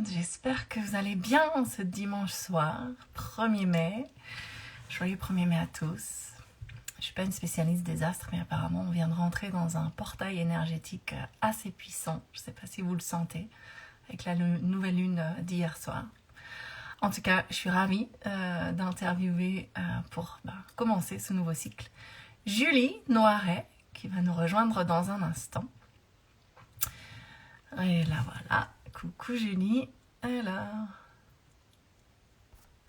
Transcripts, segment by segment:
J'espère que vous allez bien ce dimanche soir, 1er mai. Joyeux 1er mai à tous. Je ne suis pas une spécialiste des astres, mais apparemment on vient de rentrer dans un portail énergétique assez puissant. Je ne sais pas si vous le sentez, avec la nouvelle lune d'hier soir. En tout cas, je suis ravie d'interviewer pour commencer ce nouveau cycle Julie Noiret, qui va nous rejoindre dans un instant. Et là voilà, coucou Julie, alors,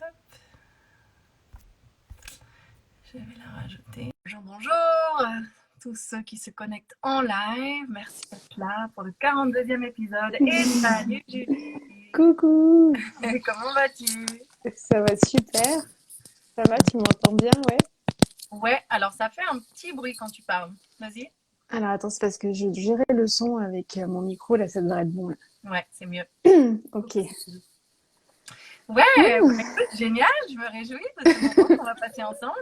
hop, je vais la rajouter. Bonjour, bonjour, tous ceux qui se connectent en live, merci d'être là pour le 42e épisode. Et salut Julie. Coucou. Comment vas-tu? Ça va super. Ça va, tu m'entends bien, ouais? Ouais, alors ça fait un petit bruit quand tu parles. Vas-y. Alors attends, c'est parce que je gérais le son avec mon micro, là, ça devrait être bon, là. Ouais, c'est mieux. Ok. Ouais, bah, écoute, génial, je me réjouis de ce moment qu'on va passer ensemble.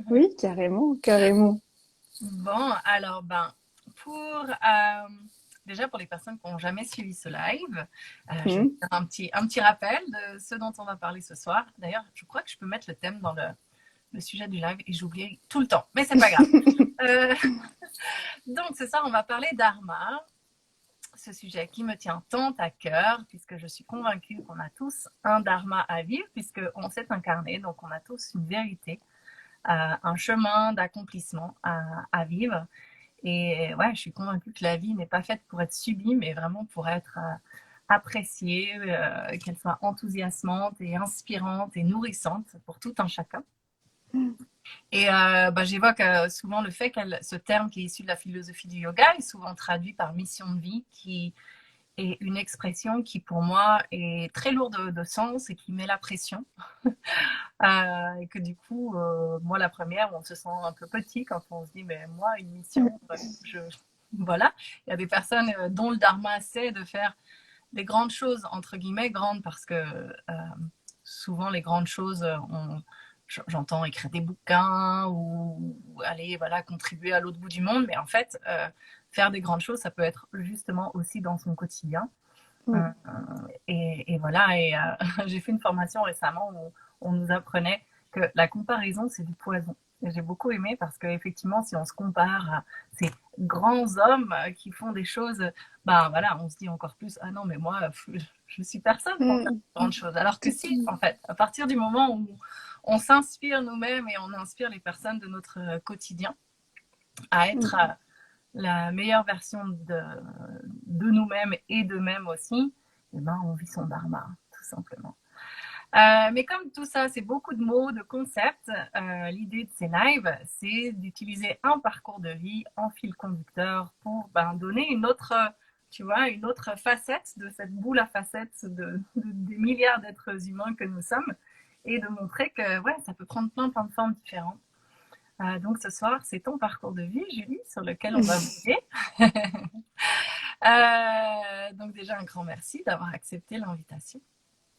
Oui, carrément, carrément. Bon, alors, déjà pour les personnes qui n'ont jamais suivi ce live, je vais Hmm. faire un petit rappel de ce dont on va parler ce soir. D'ailleurs, je crois que je peux mettre le thème dans le sujet du live et j'oublie tout le temps, mais c'est pas grave. Euh, donc, ce soir, on va parler dharma, ce sujet qui me tient tant à cœur, puisque je suis convaincue qu'on a tous un dharma à vivre, puisqu'on s'est incarné, donc on a tous une vérité, un chemin d'accomplissement à vivre. Et ouais, je suis convaincue que la vie n'est pas faite pour être subie, mais vraiment pour être appréciée, qu'elle soit enthousiasmante et inspirante et nourrissante pour tout un chacun. Et j'évoque souvent le fait que ce terme qui est issu de la philosophie du yoga est souvent traduit par mission de vie, qui est une expression qui pour moi est très lourde de sens et qui met la pression. Et que du coup, moi la première, on se sent un peu petit quand on se dit mais moi une mission, voilà. Il y a des personnes dont le dharma c'est de faire des grandes choses, entre guillemets grandes, parce que souvent les grandes choses, j'entends écrire des bouquins ou aller voilà, contribuer à l'autre bout du monde, mais en fait, faire des grandes choses, ça peut être justement aussi dans son quotidien. Hmm. Et voilà, et j'ai fait une formation récemment où on nous apprenait que la comparaison, c'est du poison. Et j'ai beaucoup aimé parce qu'effectivement, si on se compare à ces grands hommes qui font des choses, voilà, on se dit encore plus, ah non, mais moi, je suis personne pour faire Hmm. de grandes choses. Alors que si, en fait, à partir du moment où on s'inspire nous-mêmes et on inspire les personnes de notre quotidien à être la meilleure version de nous-mêmes et d'eux-mêmes aussi, eh ben, on vit son dharma, tout simplement. Mais comme tout ça, c'est beaucoup de mots, de concepts, l'idée de ces lives, c'est d'utiliser un parcours de vie en fil conducteur pour donner une autre, tu vois, une autre facette de cette boule à facettes des milliards d'êtres humains que nous sommes et de montrer que ouais, ça peut prendre plein de formes différentes. Donc ce soir, c'est ton parcours de vie, Julie, sur lequel on va bouger. Donc déjà, un grand merci d'avoir accepté l'invitation.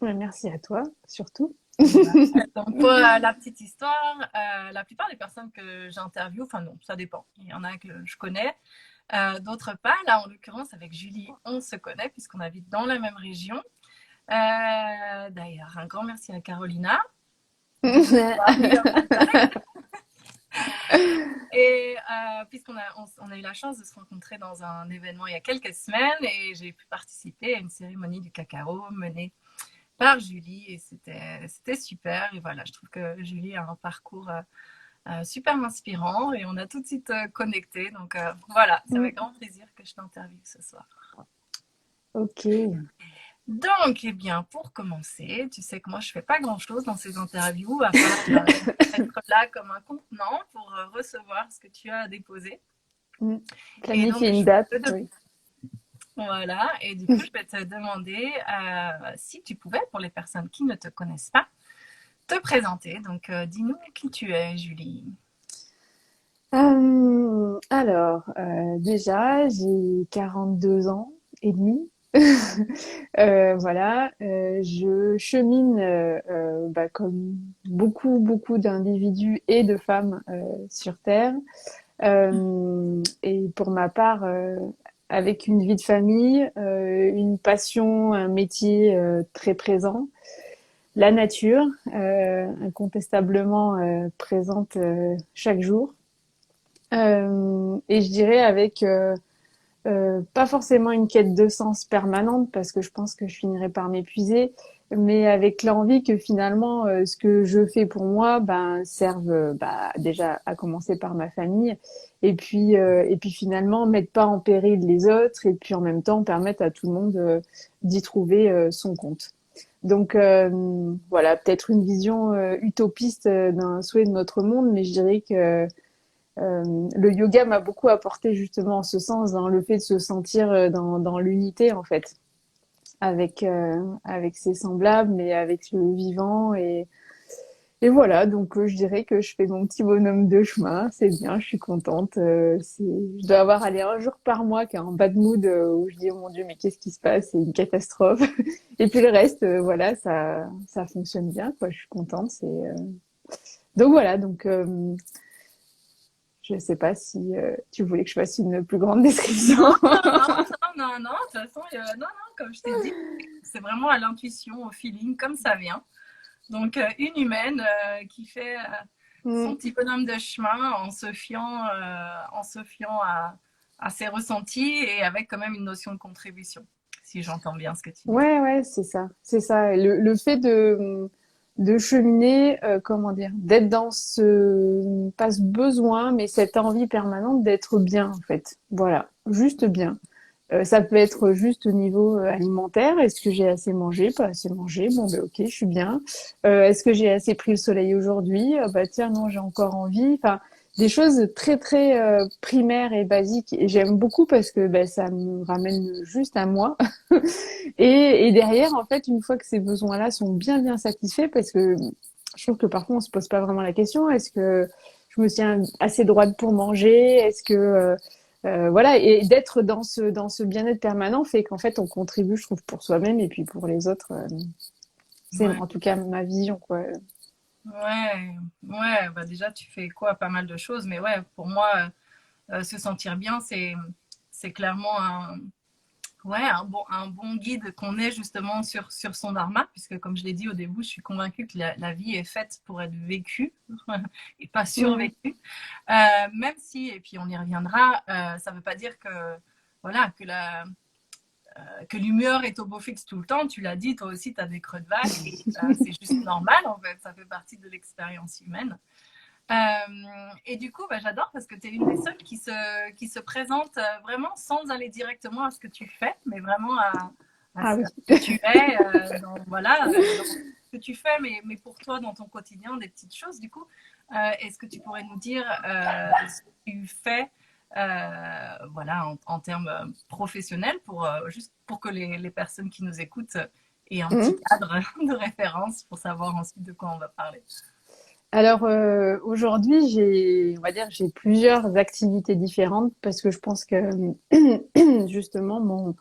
Ouais, merci à toi, surtout. Voilà. Donc pour la petite histoire, la plupart des personnes que j'interviewe, enfin non, ça dépend. Il y en a que je connais, d'autres pas. Là, en l'occurrence, avec Julie, on se connaît puisqu'on habite dans la même région. D'ailleurs, un grand merci à Carolina de nous avoir mis en contact. Et on a eu la chance de se rencontrer dans un événement il y a quelques semaines et j'ai pu participer à une cérémonie du cacao menée par Julie et c'était super. Et voilà, je trouve que Julie a un parcours super inspirant et on a tout de suite connecté. Donc voilà, c'est avec grand plaisir que je t'interviewe ce soir. Ok. Donc, eh bien, pour commencer, tu sais que moi, je fais pas grand-chose dans ces interviews, à part être là comme un contenant pour recevoir ce que tu as à déposer. Et donc, Planifier une date, oui. voilà, et du coup, je vais te demander si tu pouvais, pour les personnes qui ne te connaissent pas, te présenter. Donc, dis-nous qui tu es, Julie. Déjà, j'ai 42 ans et demi. Voilà, je chemine comme beaucoup d'individus et de femmes sur Terre. Et pour ma part, avec une vie de famille, une passion, un métier très présent, la nature, incontestablement présente chaque jour. Et je dirais avec pas forcément une quête de sens permanente parce que je pense que je finirais par m'épuiser, mais avec l'envie que finalement ce que je fais pour moi serve déjà à commencer par ma famille et puis finalement mettre pas en péril les autres et puis en même temps permettre à tout le monde d'y trouver son compte. Donc voilà, peut-être une vision utopiste d'un souhait de notre monde, mais je dirais que le yoga m'a beaucoup apporté justement en ce sens, dans le fait de se sentir dans l'unité en fait, avec ses semblables, mais avec le vivant et voilà. Donc je dirais que je fais mon petit bonhomme de chemin, c'est bien, je suis contente. Je dois avoir allé un jour par mois qui est en bad mood où je dis oh mon Dieu mais qu'est-ce qui se passe, c'est une catastrophe. Et puis le reste, voilà, ça fonctionne bien quoi, je suis contente. Donc voilà donc. Je ne sais pas si tu voulais que je fasse une plus grande description. Non. De toute façon, non, comme je t'ai dit, c'est vraiment à l'intuition, au feeling, comme ça vient. Donc, une humaine qui fait son petit bonhomme de chemin en se fiant à ses ressentis et avec quand même une notion de contribution, si j'entends bien ce que tu dis. Ouais, c'est ça. C'est ça. Le fait de cheminer, comment dire, d'être dans pas ce besoin, mais cette envie permanente d'être bien, en fait. Voilà, juste bien. Ça peut être juste au niveau alimentaire. Est-ce que j'ai assez mangé? Pas assez mangé. Bon, ben ok, je suis bien. Est-ce que j'ai assez pris le soleil aujourd'hui? Bah tiens, non, j'ai encore envie. Enfin, des choses très très primaires et basiques. Et j'aime beaucoup parce que ça me ramène juste à moi. Et derrière, en fait, une fois que ces besoins-là sont bien satisfaits, parce que je trouve que parfois on se pose pas vraiment la question, est-ce que je me tiens assez droite pour manger? Est-ce que voilà, et d'être dans ce bien-être permanent fait qu'en fait on contribue, je trouve, pour soi-même et puis pour les autres. C'est Ouais. en tout cas ma vision, quoi. Ouais, bah déjà tu fais quoi? Pas mal de choses, mais ouais, pour moi, se sentir bien, c'est clairement un bon guide qu'on est justement sur son dharma, puisque comme je l'ai dit au début, je suis convaincue que la vie est faite pour être vécue et pas Mmh. survécue. Même si, et puis on y reviendra, ça ne veut pas dire que voilà que l'humeur est au beau fixe tout le temps. Tu l'as dit, toi aussi, tu as des creux de vague et c'est juste normal en fait, ça fait partie de l'expérience humaine. Et du coup, j'adore parce que tu es une des seules qui se présente vraiment sans aller directement à ce que tu fais, mais vraiment à Ah ce oui. que tu es, dans ce que tu fais, mais pour toi, dans ton quotidien, des petites choses. Du coup, est-ce que tu pourrais nous dire ce que tu fais voilà, en termes professionnels juste pour que les personnes qui nous écoutent aient un petit Mmh. cadre de référence pour savoir ensuite de quoi on va parler. Alors aujourd'hui, on va dire, j'ai plusieurs activités différentes parce que je pense que justement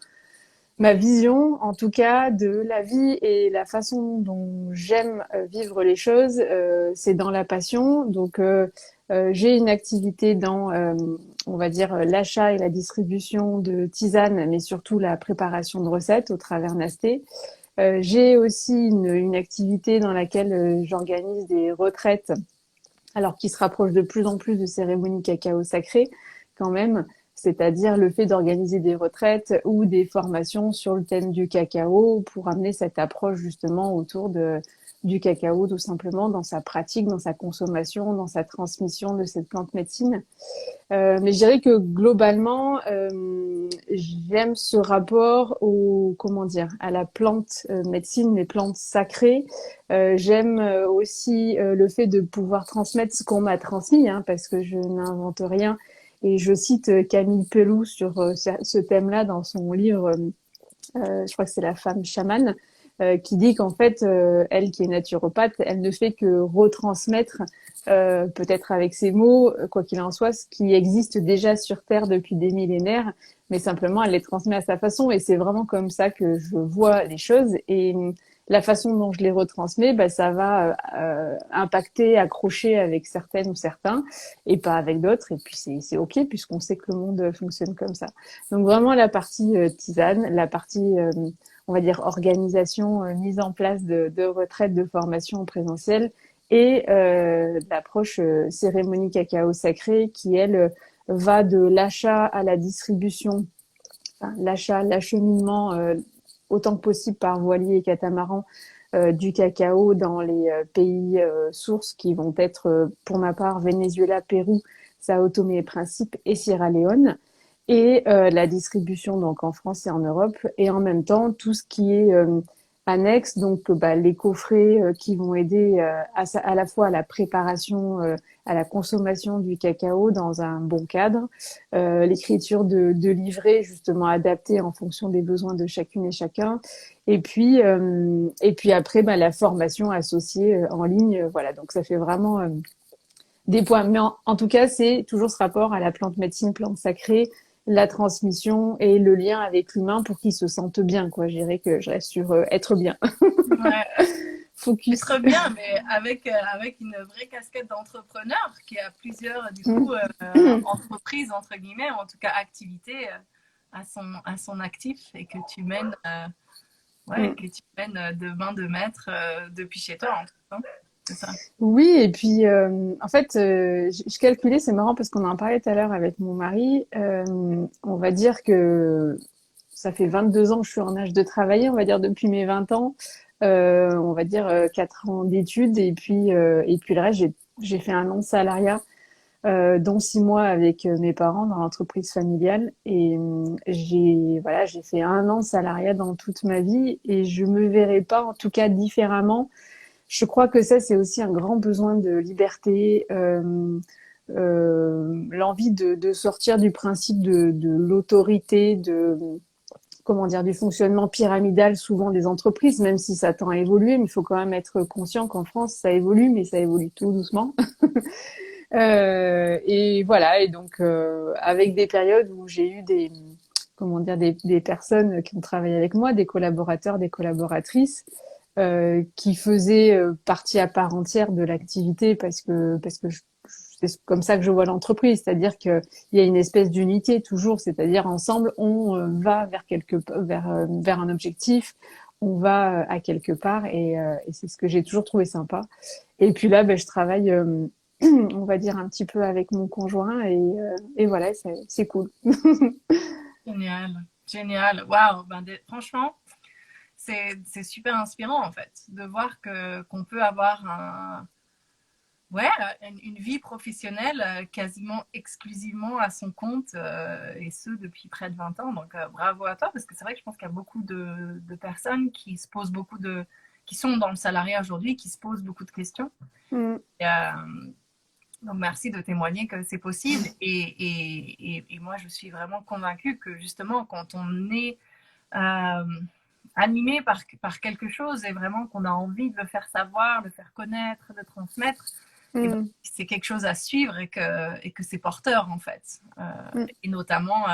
ma vision, en tout cas, de la vie et la façon dont j'aime vivre les choses, c'est dans la passion. Donc, j'ai une activité dans, on va dire, l'achat et la distribution de tisanes, mais surtout la préparation de recettes au travers Nasté. J'ai aussi une activité dans laquelle j'organise des retraites, alors qui se rapprochent de plus en plus de cérémonies cacao sacrées, quand même, c'est-à-dire le fait d'organiser des retraites ou des formations sur le thème du cacao pour amener cette approche justement autour du cacao, tout simplement, dans sa pratique, dans sa consommation, dans sa transmission de cette plante médecine. Mais je dirais que globalement, j'aime ce rapport comment dire, à la plante médecine, les plantes sacrées. J'aime aussi le fait de pouvoir transmettre ce qu'on m'a transmis, hein, parce que je n'invente rien. Et je cite Camille Pelloux sur ce thème-là dans son livre, je crois que c'est La femme chamane, qui dit qu'en fait, elle qui est naturopathe, elle ne fait que retransmettre, peut-être avec ses mots, quoi qu'il en soit, ce qui existe déjà sur Terre depuis des millénaires, mais simplement elle les transmet à sa façon. Et c'est vraiment comme ça que je vois les choses. Et la façon dont je les retransmets, bah, ça va impacter, accrocher avec certaines ou certains et pas avec d'autres. Et puis c'est OK puisqu'on sait que le monde fonctionne comme ça. Donc vraiment la partie tisane, la partie on va dire organisation, mise en place de retraites, de formation en présentiel et l'approche cérémonie cacao sacré qui elle va de l'achat à la distribution, enfin, l'achat, l'acheminement autant que possible par voilier et catamaran du cacao dans les pays sources qui vont être, pour ma part, Venezuela, Pérou, Sao Tomé et Principe et Sierra Leone, et la distribution donc en France et en Europe, et en même temps tout ce qui est annexe, donc bah, les coffrets qui vont aider à la fois à la préparation, à la consommation du cacao dans un bon cadre, l'écriture de livrets justement adaptés en fonction des besoins de chacune et chacun, et puis après bah, la formation associée en ligne, voilà. Donc ça fait vraiment des points. Mais en tout cas, c'est toujours ce rapport à la plante médecine, plante sacrée, la transmission et le lien avec l'humain pour qu'ils se sentent bien, quoi. Je dirais que je reste sur être bien. Ouais. Focus. Être bien, mais avec une vraie casquette d'entrepreneur qui a plusieurs, du Mm. coup, entreprises, entre guillemets, ou en tout cas activités à son actif et que tu mènes, Mm. que tu mènes de main de maître depuis chez toi, en tout cas. C'est ça. Oui, et puis en fait, je calculais, c'est marrant parce qu'on en parlait tout à l'heure avec mon mari. On va dire que ça fait 22 ans que je suis en âge de travailler, on va dire depuis mes 20 ans. On va dire 4 ans d'études et puis le reste, j'ai fait un an de salariat, dont 6 mois avec mes parents dans l'entreprise familiale. Et j'ai fait un an de salariat dans toute ma vie et je me verrai pas, en tout cas différemment. Je crois que ça, c'est aussi un grand besoin de liberté, l'envie de sortir du principe de l'autorité, de comment dire, du fonctionnement pyramidal souvent des entreprises, même si ça tend à évoluer, mais il faut quand même être conscient qu'en France, ça évolue, mais ça évolue tout doucement. Et voilà, et donc avec des périodes où j'ai eu comment dire, des personnes qui ont travaillé avec moi, des collaborateurs, des collaboratrices, qui faisaient partie à part entière de l'activité parce que c'est comme ça que je vois l'entreprise, c'est-à-dire qu'il y a une espèce d'unité toujours, c'est-à-dire ensemble on va vers un objectif, on va à quelque part et c'est ce que j'ai toujours trouvé sympa. Et puis là, ben, je travaille, on va dire un petit peu avec mon conjoint et voilà, c'est cool. Génial, génial. Waouh, franchement, c'est super inspirant en fait de voir qu'on peut avoir ouais, une vie professionnelle quasiment exclusivement à son compte et ce depuis près de 20 ans. Donc bravo à toi parce que c'est vrai que je pense qu'il y a beaucoup de personnes qui se posent qui sont dans le salariat aujourd'hui, qui se posent beaucoup de questions. Mm, Et, donc merci de témoigner que c'est possible et moi je suis vraiment convaincue que justement quand on est euh, animé par quelque chose et vraiment qu'on a envie de le faire savoir, de le faire connaître, de transmettre, et ben, mm, c'est quelque chose à suivre et que c'est porteur en fait. mm, Et notamment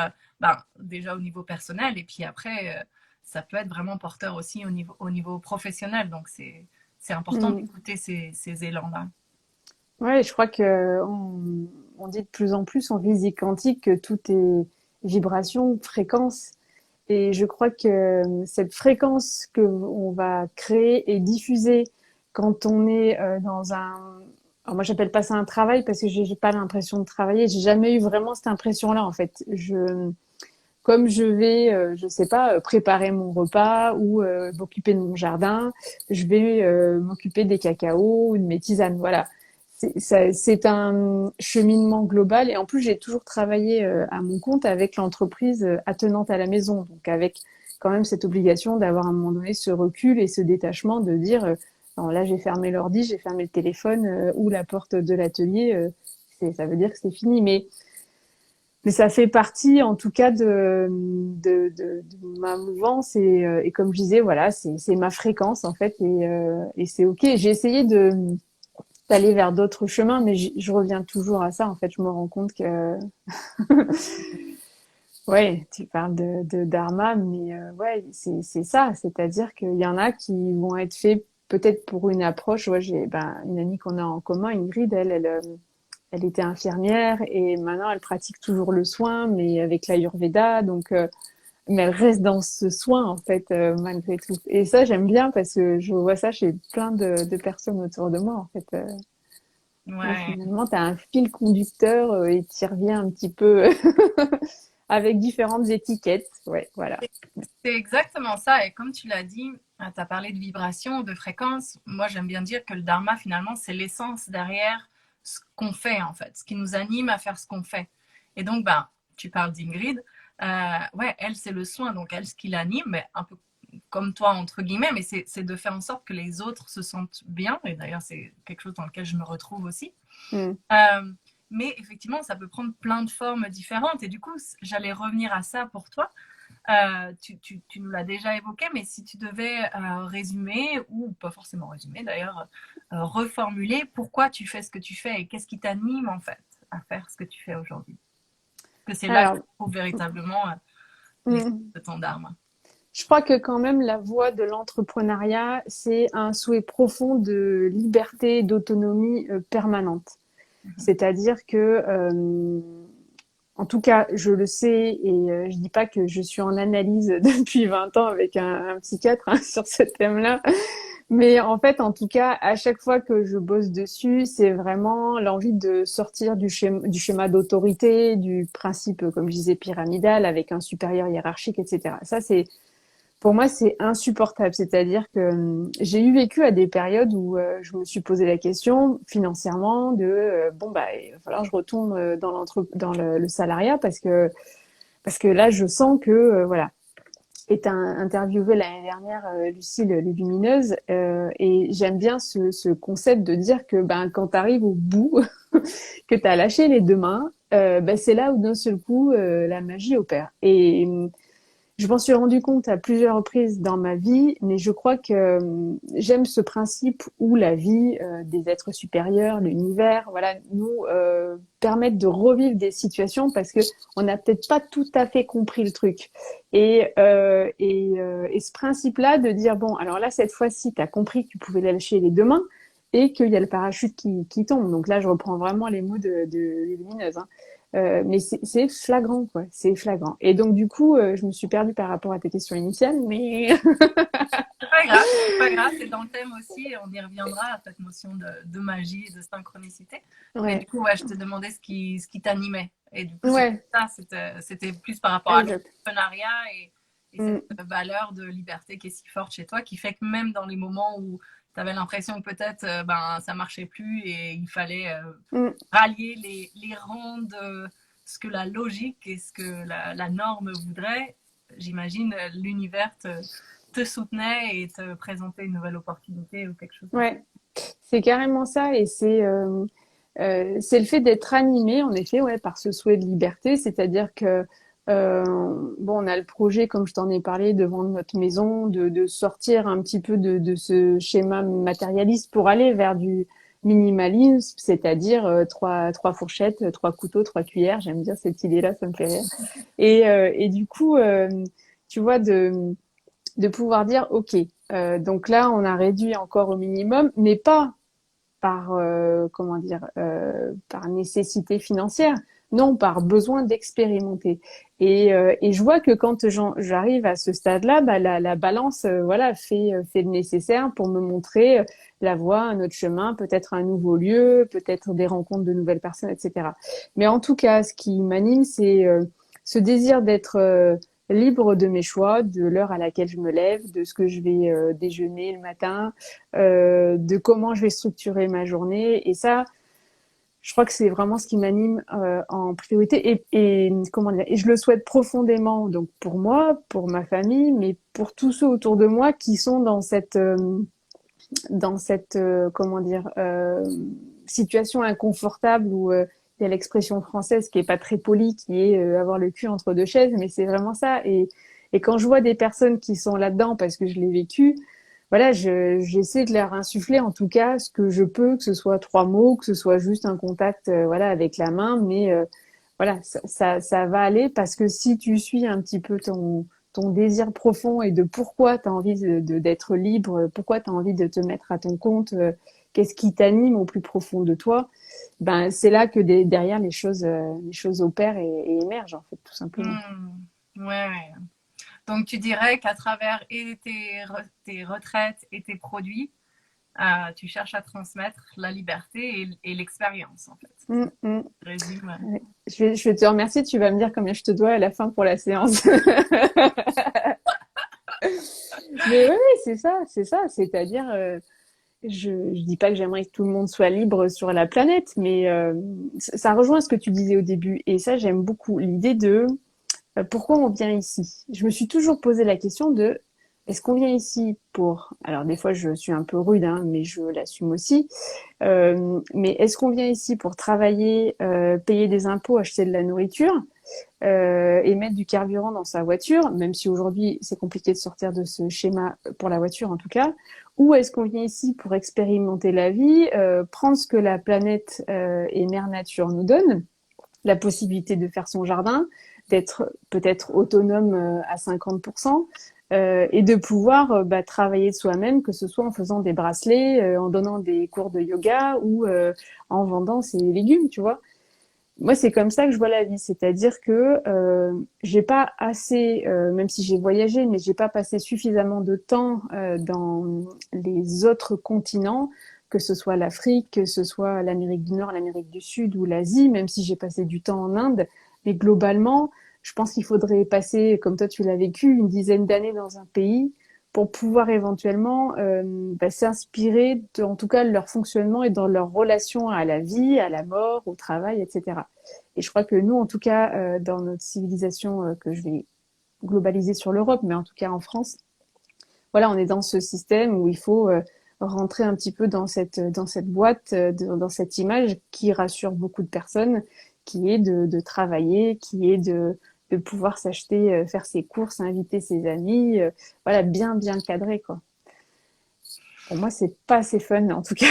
déjà au niveau personnel et puis après ça peut être vraiment porteur aussi au niveau professionnel. Donc c'est important mm. d'écouter ces élans-là. Ouais, je crois que on dit de plus en plus en physique quantique que tout est vibration, fréquence. Et je crois que cette fréquence que on va créer et diffuser quand on est dans un, alors moi j'appelle pas ça un travail parce que j'ai pas l'impression de travailler. J'ai jamais eu vraiment cette impression-là en fait. Comme je vais, je sais pas, préparer mon repas ou m'occuper de mon jardin, je vais m'occuper des cacaos ou de mes tisanes. Voilà. C'est un cheminement global et en plus j'ai toujours travaillé à mon compte avec l'entreprise attenante à la maison, donc avec quand même cette obligation d'avoir à un moment donné ce recul et ce détachement de dire non, là j'ai fermé l'ordi, j'ai fermé le téléphone ou la porte de l'atelier, ça veut dire que c'est fini. Mais ça fait partie, en tout cas, de ma mouvance et comme je disais, voilà, c'est ma fréquence en fait et c'est ok. J'ai essayé d'aller vers d'autres chemins, mais je reviens toujours à ça. En fait, je me rends compte que Ouais, tu parles de dharma, mais ouais, c'est ça. C'est-à-dire qu'il y en a qui vont être faits peut-être pour une approche. Ouais, j'ai une amie qu'on a en commun, Ingrid, elle était infirmière et maintenant elle pratique toujours le soin, mais avec l'Ayurveda. Donc, mais elle reste dans ce soin en fait, malgré tout. Et ça, j'aime bien parce que je vois ça chez plein de personnes autour de moi en fait. Où Ouais. finalement, tu as un fil conducteur et tu y reviens un petit peu avec différentes étiquettes. Ouais, voilà. C'est exactement ça. Et comme tu l'as dit, tu as parlé de vibration, de fréquence. Moi, j'aime bien dire que le dharma, finalement, c'est l'essence derrière ce qu'on fait, en fait, ce qui nous anime à faire ce qu'on fait. Et donc, ben, tu parles d'Ingrid. Ouais, elle, c'est le soin. Donc, elle, ce qui l'anime, mais un peu comme toi, entre guillemets, mais c'est de faire en sorte que les autres se sentent bien. Et d'ailleurs, c'est quelque chose dans lequel je me retrouve aussi. Mm. Euh, mais effectivement, ça peut prendre plein de formes différentes. Et du coup, j'allais revenir à ça pour toi. Tu nous l'as déjà évoqué, mais si tu devais résumer, ou pas forcément résumer d'ailleurs, reformuler pourquoi tu fais ce que tu fais et qu'est-ce qui t'anime en fait à faire ce que tu fais aujourd'hui. Parce que c'est là que tu Alors, trouves véritablement l'essence mm, de ton dharma. je crois que quand même la voie de l'entrepreneuriat, c'est un souhait profond de liberté, d'autonomie permanente. C'est-à-dire que, en tout cas, je le sais et je dis pas que je suis en analyse depuis 20 ans avec un psychiatre hein, sur ce thème-là, mais en fait, en tout cas, à chaque fois que je bosse dessus, c'est vraiment l'envie de sortir du schéma d'autorité, du principe, comme je disais, pyramidal, avec un supérieur hiérarchique, etc. Ça, c'est pour moi, c'est insupportable. C'est-à-dire que j'ai eu vécu à des périodes où je me suis posé la question financièrement de bon bah il va falloir que je retourne dans le salariat parce que là je sens que voilà. Et t'as interviewé l'année dernière Lucille Lélumineuse et j'aime bien ce concept de dire que ben quand t'arrives au bout que t'as lâché les deux mains ben, c'est là où d'un seul coup la magie opère et je m'en suis rendu compte à plusieurs reprises dans ma vie, mais je crois que j'aime ce principe où la vie des êtres supérieurs, l'univers, voilà, nous permettent de revivre des situations parce que on n'a peut-être pas tout à fait compris le truc. Et ce principe-là de dire bon, alors là cette fois-ci, tu as compris que tu pouvais lâcher les deux mains et qu'il y a le parachute qui tombe. Donc là, je reprends vraiment les mots de Lumineuse. Hein. Mais c'est flagrant, quoi. C'est flagrant. Et donc, du coup, je me suis perdue par rapport à tes questions initiales, mais C'est pas grave, c'est dans le thème aussi, et on y reviendra à cette notion de magie et de synchronicité. Mais du ouais, coup, ouais, je te demandais ce qui t'animait. Et du coup, c'est ouais, ça, c'était plus par rapport à exact. l'entrepreneuriat et cette Mm, valeur de liberté qui est si forte chez toi, qui fait que même dans les moments où tu avais l'impression que peut-être ben, ça marchait plus et il fallait mm. rallier les rangs de ce que la logique et ce que la norme voudrait, j'imagine l'univers te soutenait et te présentait une nouvelle opportunité ou quelque chose. Ouais, c'est carrément ça. Et c'est le fait d'être animé, en effet, ouais, par ce souhait de liberté. C'est-à-dire que, bon, on a le projet, comme je t'en ai parlé, de vendre notre maison, de sortir un petit peu de ce schéma matérialiste pour aller vers du minimalisme, c'est-à-dire trois fourchettes, trois couteaux, trois cuillères. J'aime bien cette idée-là, ça me fait rire. Et du coup, tu vois, de pouvoir dire, OK, donc là, on a réduit encore au minimum, mais pas par comment dire par nécessité financière, non, par besoin d'expérimenter. Et je vois que quand j'arrive à ce stade-là, bah, la balance voilà fait le nécessaire pour me montrer la voie, un autre chemin, peut-être un nouveau lieu, peut-être des rencontres de nouvelles personnes, etc. Mais en tout cas, ce qui m'anime, c'est ce désir d'être libre de mes choix, de l'heure à laquelle je me lève, de ce que je vais déjeuner le matin, de comment je vais structurer ma journée. Et ça, je crois que c'est vraiment ce qui m'anime en priorité. Et comment dire, et je le souhaite profondément, donc pour moi, pour ma famille, mais pour tous ceux autour de moi qui sont dans cette comment dire, situation inconfortable où il y a l'expression française qui est pas très polie, qui est avoir le cul entre deux chaises, mais c'est vraiment ça. Et quand je vois des personnes qui sont là-dedans, parce que je l'ai vécu, voilà, j'essaie de leur insuffler en tout cas ce que je peux, que ce soit trois mots, que ce soit juste un contact, voilà, avec la main, mais voilà, ça va aller parce que si tu suis un petit peu ton désir profond et de pourquoi tu as envie d'être libre, pourquoi tu as envie de te mettre à ton compte, qu'est-ce qui t'anime au plus profond de toi, ben c'est là que derrière les choses opèrent et émergent en fait, tout simplement. Hmm. Ouais, ouais. Donc, tu dirais qu'à travers tes retraites et tes produits, tu cherches à transmettre la liberté et l'expérience, en fait. Mm, mm. Je résume. Ouais. Je vais te remercier, tu vas me dire combien je te dois à la fin pour la séance. Mais oui, oui, c'est ça. C'est-à-dire, je dis pas que j'aimerais que tout le monde soit libre sur la planète, mais ça rejoint ce que tu disais au début. Et ça, j'aime beaucoup l'idée de pourquoi on vient ici. Je me suis toujours posé la question de est-ce qu'on vient ici pour... Alors des fois, je suis un peu rude, hein, mais je l'assume aussi. Mais est-ce qu'on vient ici pour travailler, payer des impôts, acheter de la nourriture et mettre du carburant dans sa voiture, même si aujourd'hui c'est compliqué de sortir de ce schéma pour la voiture en tout cas, ou est-ce qu'on vient ici pour expérimenter la vie, prendre ce que la planète et Mère Nature nous donne, la possibilité de faire son jardin, d'être peut-être autonome à 50%, et de pouvoir travailler de soi-même, que ce soit en faisant des bracelets, en donnant des cours de yoga ou en vendant ses légumes, tu vois. Moi, c'est comme ça que je vois la vie, c'est-à-dire que j'ai pas assez, même si j'ai voyagé, mais j'ai pas passé suffisamment de temps dans les autres continents, que ce soit l'Afrique, que ce soit l'Amérique du Nord, l'Amérique du Sud ou l'Asie, même si j'ai passé du temps en Inde. Mais globalement, je pense qu'il faudrait passer, comme toi tu l'as vécu, une dizaine d'années dans un pays pour pouvoir éventuellement s'inspirer, en tout cas, de leur fonctionnement et dans leur relation à la vie, à la mort, au travail, etc. Et je crois que nous, en tout cas, dans notre civilisation, que je vais globaliser sur l'Europe, mais en tout cas en France, voilà, on est dans ce système où il faut rentrer un petit peu dans cette boîte, dans cette image qui rassure beaucoup de personnes, qui est de travailler, qui est de pouvoir s'acheter, faire ses courses, inviter ses amis, voilà, bien cadré, quoi. Pour moi, c'est pas assez fun, en tout cas.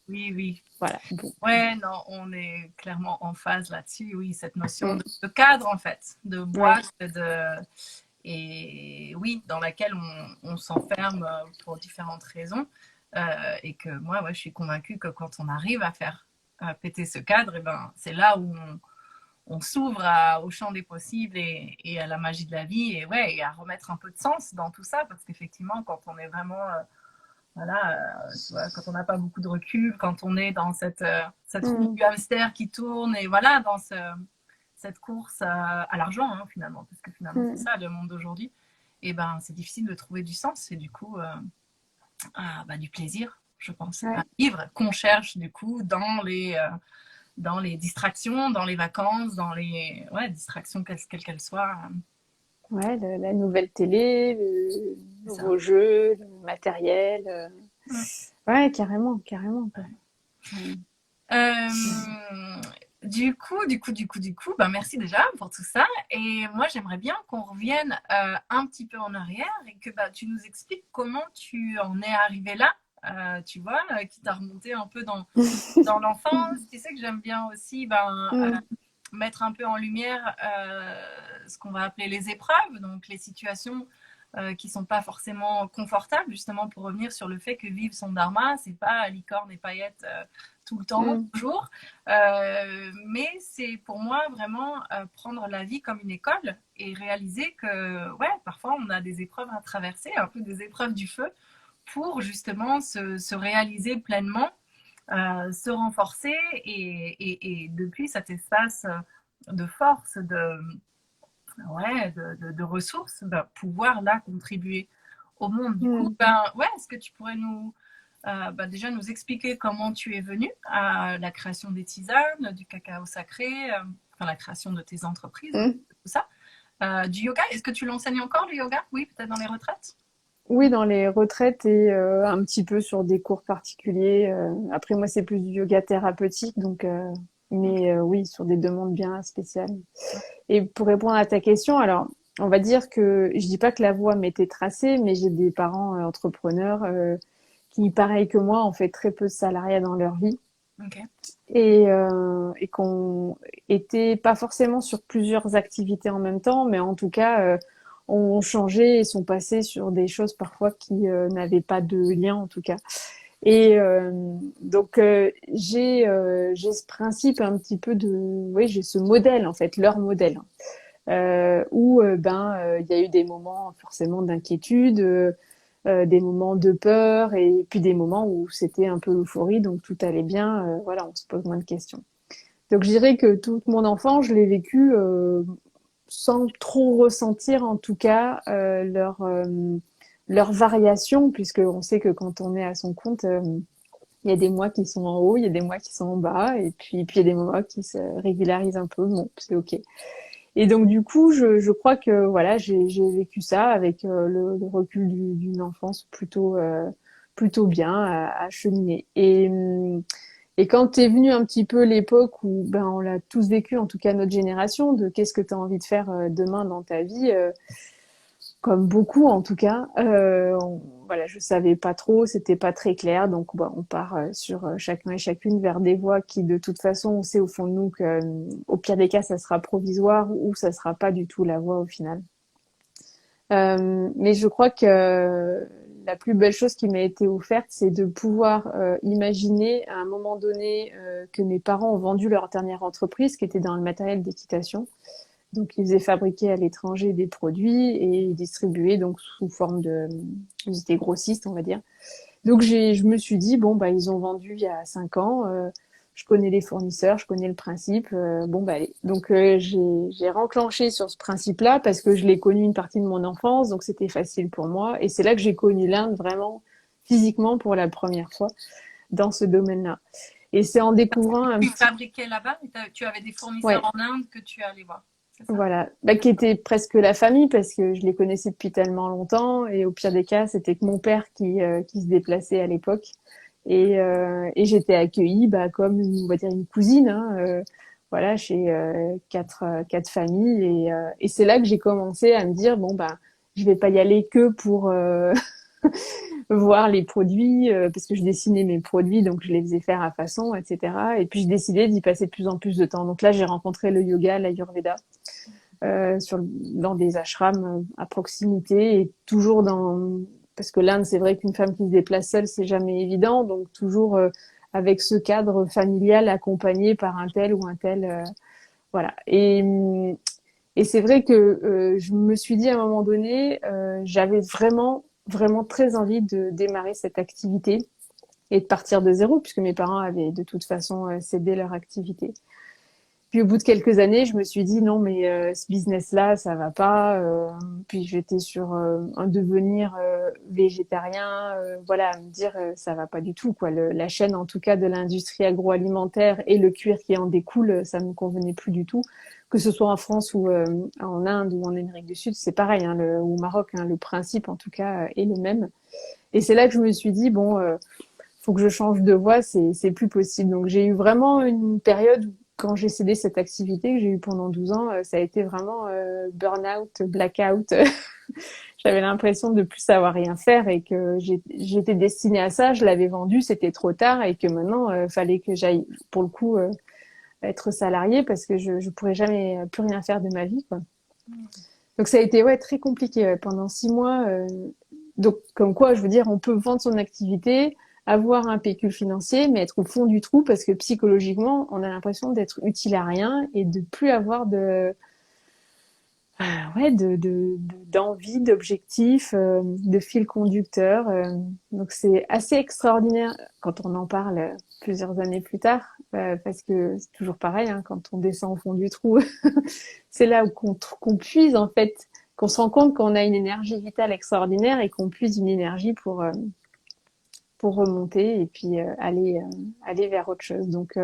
Oui, oui. Voilà, bon. Ouais, non, on est clairement en phase là-dessus. Oui, cette notion Mm. de cadre, en fait, de Ouais. boîte, et oui, dans laquelle on s'enferme pour différentes raisons. Et que moi, ouais, je suis convaincue que quand on arrive à faire péter ce cadre, et ben, c'est là où on s'ouvre au champ des possibles et à la magie de la vie et, ouais, et à remettre un peu de sens dans tout ça. Parce qu'effectivement, quand on est vraiment voilà, tu vois, quand on n'a pas beaucoup de recul, quand on est dans cette roue Mm. du hamster qui tourne et voilà, dans cette course à l'argent, hein, finalement, parce que finalement, c'est Mm. ça le monde d'aujourd'hui, et ben, c'est difficile de trouver du sens et du coup, du plaisir, je pense, à Ouais. vivre, qu'on cherche du coup dans les distractions, dans les vacances, dans les ouais, distractions, quelles qu'elles soient. Ouais, la nouvelle télé, le C'est ça. nouveau jeu, le matériel. Mm. Ouais, carrément, carrément, quoi. Ouais. Euh, bah merci déjà pour tout ça. Et moi, j'aimerais bien qu'on revienne un petit peu en arrière et que bah, tu nous expliques comment tu en es arrivé là, tu vois, qui t'a remonté un peu dans l'enfance. Tu sais que j'aime bien aussi Mm. mettre un peu en lumière ce qu'on va appeler les épreuves, donc les situations qui sont pas forcément confortables, justement pour revenir sur le fait que vivre son dharma, c'est pas licorne et paillettes tout le temps, Mm. toujours, mais c'est pour moi vraiment prendre la vie comme une école et réaliser que ouais, parfois on a des épreuves à traverser, un peu des épreuves du feu, pour justement se réaliser pleinement, se renforcer et depuis cet espace de force, de ressources, ben, pouvoir là contribuer au monde. Du coup, Mm. ben, ouais, est-ce que tu pourrais déjà nous expliquer comment tu es venu à la création des tisanes, du cacao sacré, enfin la création de tes entreprises, Mm. tout ça, du yoga. Est-ce que tu l'enseignes encore le yoga? Oui, peut-être dans les retraites. Oui, dans les retraites et un petit peu sur des cours particuliers. Après, moi, c'est plus du yoga thérapeutique, donc, mais oui, sur des demandes bien spéciales. Et pour répondre à ta question, alors, on va dire que je dis pas que la voie m'était tracée, mais j'ai des parents entrepreneurs qui, pareil que moi, ont fait très peu de salariat dans leur vie. Ok. et qu'on était pas forcément sur plusieurs activités en même temps, mais en tout cas, ont changé et sont passés sur des choses parfois qui n'avaient pas de lien en tout cas. Et donc j'ai ce principe un petit peu de, oui, j'ai ce modèle en fait, leur modèle, où il y a eu des moments forcément d'inquiétude, des moments de peur et puis des moments où c'était un peu l'euphorie, donc tout allait bien, voilà, on se pose moins de questions. Donc je dirais que toute mon enfance, je l'ai vécu sans trop ressentir en tout cas leur variation, puisque on sait que quand on est à son compte, il y a des mois qui sont en haut, il y a des mois qui sont en bas, et puis il y a des mois qui se régularisent un peu. Bon, c'est ok. Et donc du coup, je crois que voilà, j'ai vécu ça avec le recul d'une enfance plutôt bien à cheminer. Et quand est venue un petit peu l'époque où ben on l'a tous vécu, en tout cas notre génération, de qu'est-ce que tu as envie de faire demain dans ta vie, comme beaucoup en tout cas, voilà, je savais pas trop, c'était pas très clair, donc bon, on part sur chacun et chacune vers des voies qui de toute façon, on sait au fond de nous que au pire des cas, ça sera provisoire ou ça sera pas du tout la voie au final. Mais je crois que la plus belle chose qui m'a été offerte, c'est de pouvoir imaginer à un moment donné que mes parents ont vendu leur dernière entreprise qui était dans le matériel d'équitation. Donc, ils faisaient fabriquer à l'étranger des produits et ils distribuaient donc sous forme de, ils étaient grossistes, on va dire. Donc, je me suis dit, bon, bah, ils ont vendu il y a 5 ans, je connais les fournisseurs, je connais le principe, bon, bah, allez. Donc, j'ai renclenché sur ce principe-là parce que je l'ai connu une partie de mon enfance, donc c'était facile pour moi. Et c'est là que j'ai connu l'Inde vraiment physiquement pour la première fois dans ce domaine-là. Et c'est en découvrant un Tu petit, fabriquais là-bas, et tu avais des fournisseurs ouais, en Inde que tu allais voir, c'est ça? voilà, bah, qui était presque la famille parce que je les connaissais depuis tellement longtemps et au pire des cas, c'était que mon père qui se déplaçait à l'époque et j'étais accueillie bah, comme on va dire une cousine, hein, voilà, chez quatre familles et c'est là que j'ai commencé à me dire bon bah je vais pas y aller que pour voir les produits parce que je dessinais mes produits donc je les faisais faire à façon etc et puis je décidais d'y passer de plus en plus de temps donc là j'ai rencontré le yoga, l'ayurveda dans des ashrams à proximité et toujours dans parce que l'Inde c'est vrai qu'une femme qui se déplace seule c'est jamais évident donc toujours avec ce cadre familial accompagné par un tel ou un tel voilà et c'est vrai que je me suis dit à un moment donné j'avais vraiment très envie de démarrer cette activité et de partir de zéro puisque mes parents avaient de toute façon cédé leur activité. Puis au bout de quelques années, je me suis dit non mais ce business-là, ça va pas. Puis j'étais sur un devenir végétarien, voilà, à me dire ça va pas du tout quoi. La chaîne en tout cas de l'industrie agroalimentaire et le cuir qui en découle, ça me convenait plus du tout. Que ce soit en France ou en Inde ou en Amérique du Sud, c'est pareil, hein, ou au Maroc, hein, le principe en tout cas est le même. Et c'est là que je me suis dit bon faut que je change de voie, c'est plus possible. Donc j'ai eu vraiment une période où, quand j'ai cédé cette activité que j'ai eu pendant 12 ans, ça a été vraiment burn-out, blackout. J'avais l'impression de plus savoir rien faire et que j'étais destinée à ça, je l'avais vendu, c'était trop tard et que maintenant fallait que j'aille pour le coup être salariée parce que je pourrais jamais plus rien faire de ma vie quoi. Donc ça a été ouais très compliqué pendant 6 mois. Donc comme quoi, je veux dire, on peut vendre son activité, avoir un pécule financier, mais être au fond du trou parce que psychologiquement, on a l'impression d'être utile à rien et de plus avoir ouais, d'envie, d'objectifs, de fil conducteur. Donc c'est assez extraordinaire quand on en parle plusieurs années plus tard, parce que c'est toujours pareil, hein, quand on descend au fond du trou, c'est là où qu'on puise en fait, qu'on se rend compte qu'on a une énergie vitale extraordinaire et qu'on puise une énergie pour remonter et puis aller vers autre chose. Donc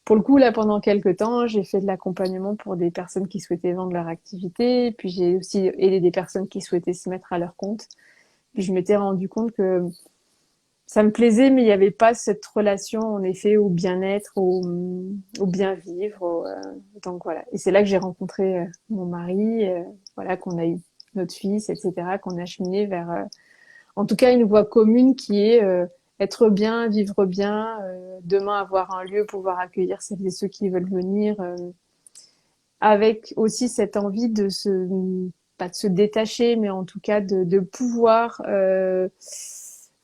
pour le coup, là, pendant quelques temps, j'ai fait de l'accompagnement pour des personnes qui souhaitaient vendre leur activité. Puis j'ai aussi aidé des personnes qui souhaitaient se mettre à leur compte. Puis je m'étais rendu compte que ça me plaisait, mais il n'y avait pas cette relation, en effet, au bien-être, au bien vivre. Donc voilà. Et c'est là que j'ai rencontré mon mari, voilà, qu'on a eu notre fils, etc., qu'on a cheminé vers, en tout cas, une voie commune qui est être bien, vivre bien, demain avoir un lieu, pouvoir accueillir celles et ceux qui veulent venir, avec aussi cette envie de pas de se détacher, mais en tout cas de pouvoir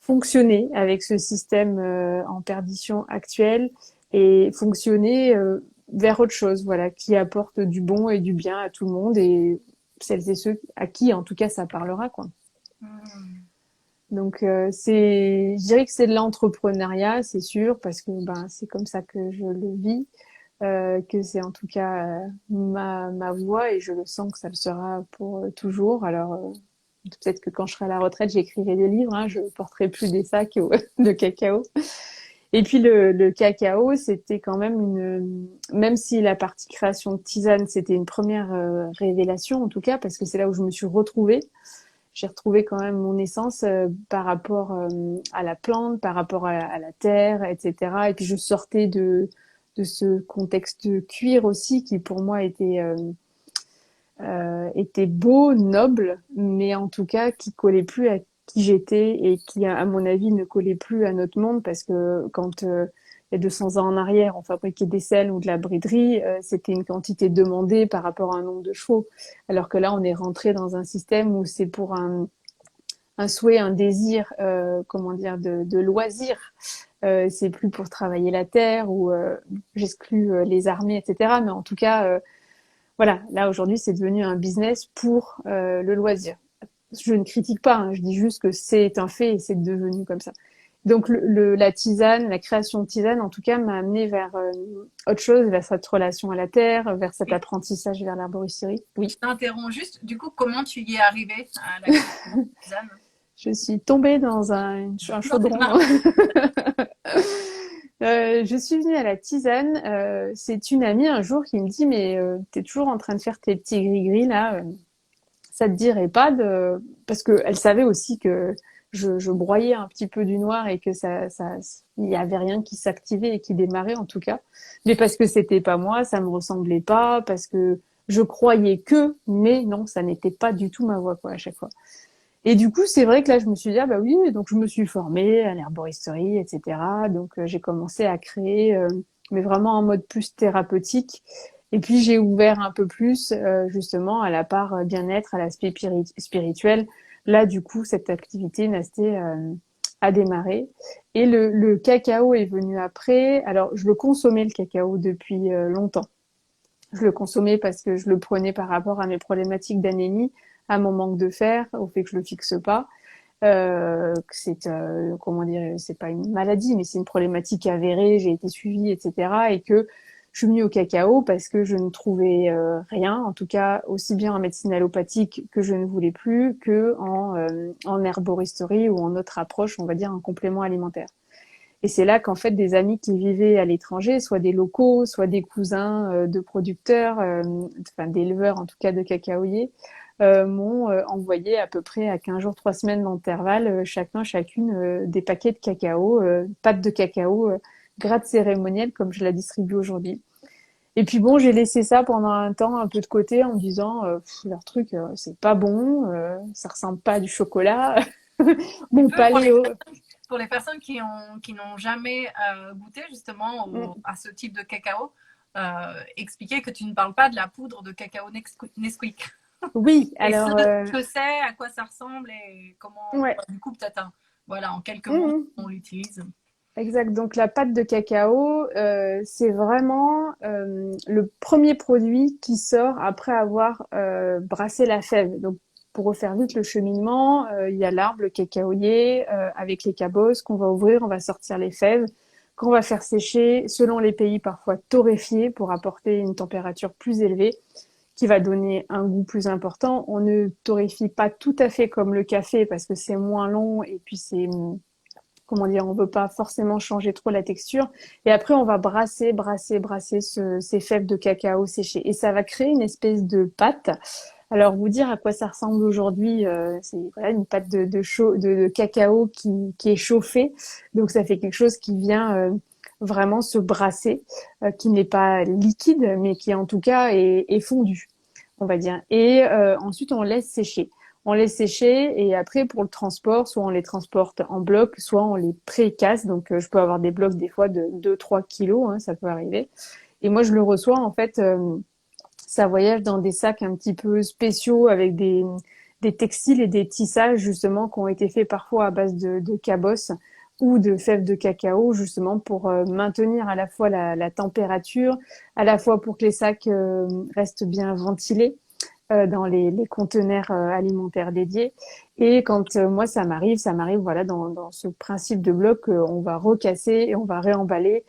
fonctionner avec ce système en perdition actuel et fonctionner vers autre chose, voilà, qui apporte du bon et du bien à tout le monde et celles et ceux à qui, en tout cas, ça parlera, quoi. Hmm. Donc je dirais que c'est de l'entrepreneuriat, c'est sûr, parce que ben c'est comme ça que je le vis, que c'est en tout cas ma voie et je le sens que ça le sera pour toujours. Alors peut-être que quand je serai à la retraite, j'écrirai des livres, hein, je porterai plus des sacs de cacao. Et puis le cacao, c'était quand même même si la partie création de tisane, c'était une première révélation en tout cas, parce que c'est là où je me suis retrouvée. J'ai retrouvé quand même mon essence par rapport à la plante, par rapport à la terre, etc. Et puis je sortais de ce contexte cuir aussi qui pour moi était beau, noble, mais en tout cas qui collait plus à qui j'étais et qui, à mon avis, ne collait plus à notre monde parce que quand il y a 200 ans en arrière, on fabriquait des selles ou de la briderie, c'était une quantité demandée par rapport à un nombre de chevaux. Alors que là, on est rentré dans un système où c'est pour un souhait, un désir, comment dire, de loisir. C'est plus pour travailler la terre ou j'exclus les armées, etc. Mais en tout cas, voilà, là aujourd'hui, c'est devenu un business pour le loisir. Je ne critique pas, hein, je dis juste que c'est un fait et c'est devenu comme ça. Donc la tisane, la création de tisane, en tout cas, m'a amené vers autre chose, vers cette relation à la terre, vers cet Et apprentissage vers l'arboristerie. Oui, je t'interromps juste, du coup, comment tu y es arrivée à la création de tisane? je suis tombée dans un Non, c'est chaudron. marrant. Je suis venue à la tisane. C'est une amie un jour qui me dit, mais t'es toujours en train de faire tes petits gris-gris là. Ça te dirait pas de... Parce que elle savait aussi que je broyais un petit peu du noir et que il y avait rien qui s'activait et qui démarrait en tout cas. Mais parce que c'était pas moi, ça me ressemblait pas, parce que je croyais que, mais non, ça n'était pas du tout ma voix quoi à chaque fois. Et du coup, c'est vrai que là, je me suis dit, ah bah oui, donc je me suis formée à l'herboristerie, etc. Donc j'ai commencé à créer, mais vraiment en mode plus thérapeutique. Et puis j'ai ouvert un peu plus justement à la part bien-être, à l'aspect spirituel. Là, du coup, cette activité Nasté a démarré. Et le cacao est venu après. Alors, je le consommais le cacao depuis longtemps. Je le consommais parce que je le prenais par rapport à mes problématiques d'anémie, à mon manque de fer, au fait que je le fixe pas. Que c'est comment dire, c'est pas une maladie, mais c'est une problématique avérée. J'ai été suivie, etc. Et que je suis venue au cacao parce que je ne trouvais rien, en tout cas aussi bien en médecine allopathique que je ne voulais plus, que en herboristerie ou en autre approche, on va dire un complément alimentaire. Et c'est là qu'en fait des amis qui vivaient à l'étranger, soit des locaux, soit des cousins de producteurs, enfin d'éleveurs en tout cas de cacaoyers, m'ont envoyé à peu près à 15 jours, 3 semaines d'intervalle, chacune, des paquets de cacao, pâte de cacao, gratte cérémonielle comme je la distribue aujourd'hui. Et puis bon, j'ai laissé ça pendant un temps un peu de côté en me disant, leur truc, c'est pas bon, ça ressemble pas à du chocolat. Tu Mon peux, palais, pour les personnes qui n'ont jamais goûté justement à ce type de cacao, expliquer que tu ne parles pas de la poudre de cacao Nesquik. oui, Et ce alors, que c'est, à quoi ça ressemble et comment, ouais. du coup, peut-être, voilà, en quelques mots, Mhm. on l'utilise. Exact. Donc la pâte de cacao, c'est vraiment le premier produit qui sort après avoir brassé la fève. Donc pour refaire vite le cheminement, il y a l'arbre, le cacaoyer, avec les cabosses qu'on va ouvrir, on va sortir les fèves, qu'on va faire sécher, selon les pays parfois torréfier pour apporter une température plus élevée, qui va donner un goût plus important. On ne torréfie pas tout à fait comme le café parce que c'est moins long et puis c'est comment dire, on veut pas forcément changer trop la texture. Et après, on va brasser ces fèves de cacao séchées. Et ça va créer une espèce de pâte. Alors, vous dire à quoi ça ressemble aujourd'hui, c'est voilà, une pâte de cacao qui est chauffée. Donc, ça fait quelque chose qui vient vraiment se brasser, qui n'est pas liquide, mais qui en tout cas est fondu, on va dire. Et ensuite, on laisse sécher. on les séchait et après pour le transport, soit on les transporte en bloc, soit on les pré-casse. Donc je peux avoir des blocs des fois de 2-3 kilos, hein, ça peut arriver. Et moi je le reçois en fait, ça voyage dans des sacs un petit peu spéciaux avec des textiles et des tissages justement qui ont été faits parfois à base de cabosse ou de fèves de cacao justement pour maintenir à la fois la température, à la fois pour que les sacs restent bien ventilés dans les conteneurs alimentaires dédiés. Et quand moi ça m'arrive voilà dans ce principe de bloc, on va recasser et on va réemballer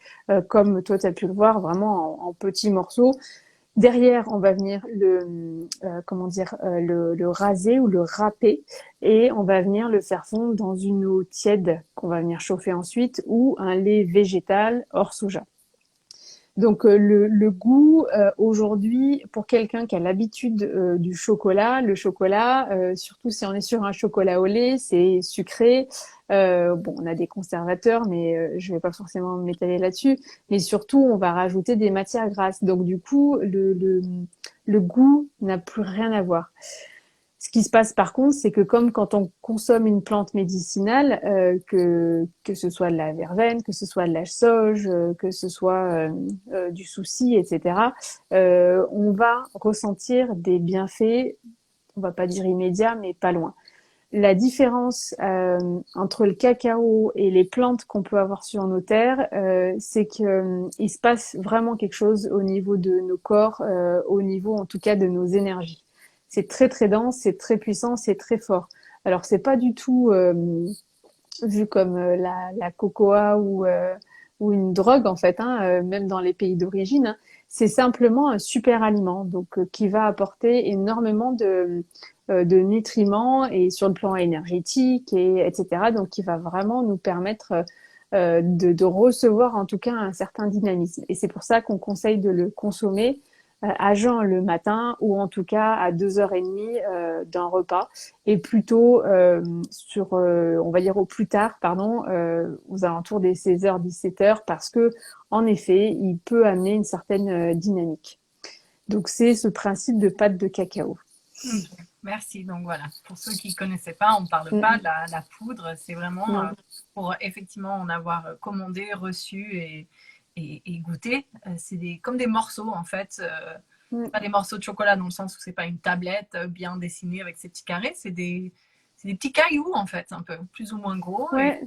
comme toi tu as pu le voir vraiment en petits morceaux. Derrière, on va venir le raser ou le râper et on va venir le faire fondre dans une eau tiède qu'on va venir chauffer ensuite ou un lait végétal hors soja. Donc le goût aujourd'hui pour quelqu'un qui a l'habitude du chocolat, le chocolat, surtout si on est sur un chocolat au lait, c'est sucré. Bon, on a des conservateurs, mais je vais pas forcément m'étaler là-dessus. Mais surtout, on va rajouter des matières grasses. Donc du coup, le goût n'a plus rien à voir. Ce qui se passe par contre, c'est que comme quand on consomme une plante médicinale, que ce soit de la verveine, que ce soit de la sauge, que ce soit du souci, etc., on va ressentir des bienfaits, on va pas dire immédiats, mais pas loin. La différence entre le cacao et les plantes qu'on peut avoir sur nos terres, c'est que il se passe vraiment quelque chose au niveau de nos corps, au niveau en tout cas de nos énergies. C'est très très dense, c'est très puissant, c'est très fort. Alors c'est pas du tout vu comme la cocoa ou une drogue en fait, hein, même dans les pays d'origine. Hein. C'est simplement un super aliment, donc qui va apporter énormément de nutriments et sur le plan énergétique et etc. Donc qui va vraiment nous permettre de recevoir en tout cas un certain dynamisme. Et c'est pour ça qu'on conseille de le consommer à jeun le matin ou en tout cas à 2h30 d'un repas et plutôt on va dire au plus tard, pardon, aux alentours des 16h, 17h parce que en effet, il peut amener une certaine dynamique. Donc c'est ce principe de pâte de cacao. Okay. Merci. Donc voilà, pour ceux qui ne connaissaient pas, on ne parle pas de la poudre, c'est vraiment pour effectivement en avoir commandé, reçu et goûté. C'est comme des morceaux en fait. Pas des morceaux de chocolat dans le sens où c'est pas une tablette bien dessinée avec ses petits carrés, c'est des petits cailloux en fait, un peu plus ou moins gros. Ouais.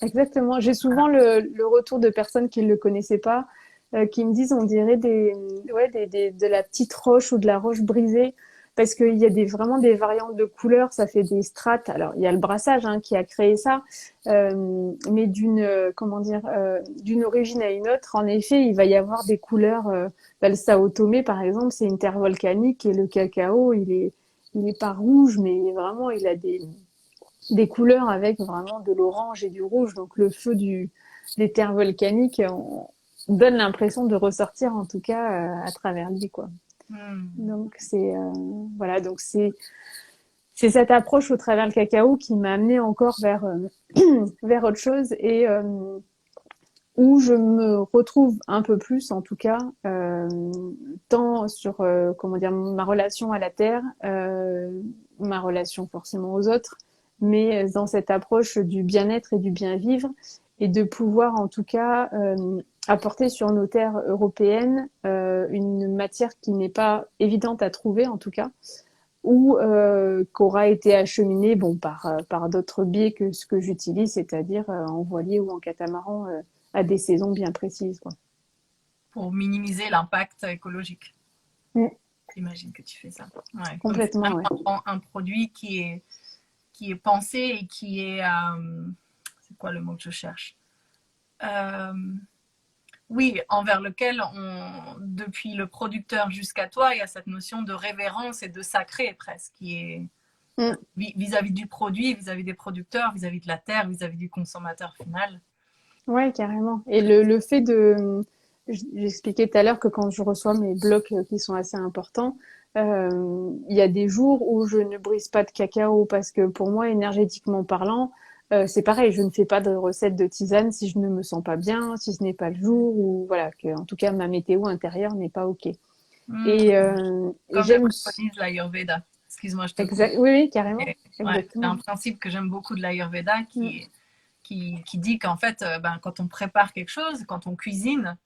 Exactement. J'ai souvent le retour de personnes qui ne le connaissaient pas, qui me disent on dirait de la petite roche ou de la roche brisée, parce qu'il y a vraiment des variantes de couleurs, ça fait des strates. Alors il y a le brassage hein, qui a créé ça, mais d'une origine à une autre, en effet, il va y avoir des couleurs. Le Sao Tomé par exemple, c'est une terre volcanique et le cacao, il est pas rouge, mais vraiment il a des couleurs avec vraiment de l'orange et du rouge. Donc le feu des terres volcaniques donne l'impression de ressortir en tout cas à travers lui quoi. Donc c'est cette approche au travers le cacao qui m'a amené encore vers autre chose et où je me retrouve un peu plus en tout cas tant sur ma relation à la terre, ma relation forcément aux autres, mais dans cette approche du bien-être et du bien-vivre et de pouvoir en tout cas apporter sur nos terres européennes une matière qui n'est pas évidente à trouver en tout cas ou qu'aura été acheminée par d'autres biais que ce que j'utilise, c'est-à-dire en voilier ou en catamaran à des saisons bien précises. Quoi. Pour minimiser l'impact écologique. J'imagine que tu fais ça. Ouais. Complètement, donc, c'est un produit qui est pensé et qui est... c'est quoi le mot que je cherche oui, envers lequel, depuis le producteur jusqu'à toi, il y a cette notion de révérence et de sacré presque, qui est vis-à-vis du produit, vis-à-vis des producteurs, vis-à-vis de la terre, vis-à-vis du consommateur final. Ouais, carrément. Et le fait de... J'expliquais tout à l'heure que quand je reçois mes blocs qui sont assez importants, il y a des jours où je ne brise pas de cacao parce que pour moi, énergétiquement parlant, c'est pareil, je ne fais pas de recette de tisane si je ne me sens pas bien, si ce n'est pas le jour, ou voilà, que en tout cas ma météo intérieure n'est pas OK. Comme le préconise l'Ayurveda. Excuse-moi, je te coupe. Oui, oui, carrément. Et, ouais, c'est un Exactement. principe que j'aime beaucoup de l'Ayurveda Mm. qui dit qu'en fait, ben, quand on prépare quelque chose, quand on cuisine,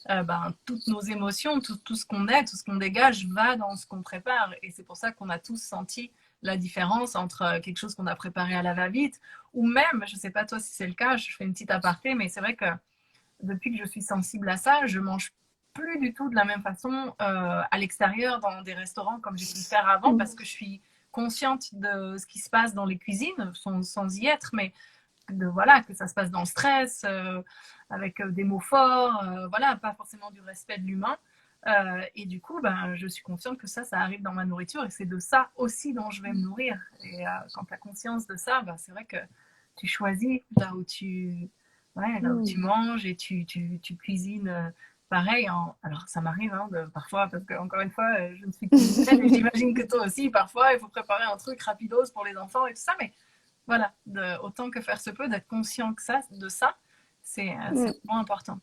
ben, toutes nos émotions, tout ce qu'on est, tout ce qu'on dégage va dans ce qu'on prépare. Et c'est pour ça qu'on a tous senti la différence entre quelque chose qu'on a préparé à la va-vite, ou même, je ne sais pas toi si c'est le cas, je fais une petite aparté, mais c'est vrai que depuis que je suis sensible à ça, je mange plus du tout de la même façon à l'extérieur, dans des restaurants comme j'ai pu le faire avant, Mm. parce que je suis consciente de ce qui se passe dans les cuisines, sans y être, mais voilà, que ça se passe dans le stress, avec des mots forts, voilà, pas forcément du respect de l'humain. Et du coup, ben, je suis consciente que ça arrive dans ma nourriture et c'est de ça aussi dont je vais me nourrir. Et quand tu as conscience de ça, ben, c'est vrai que tu choisis là où tu Mm. manges et tu cuisines pareil. Alors, ça m'arrive hein, parfois, parce que encore une fois, je ne suis cuisinière et j'imagine que toi aussi, parfois, il faut préparer un truc rapidos pour les enfants et tout ça, mais voilà, autant que faire se peut, d'être conscient de ça, c'est Mm. vraiment important.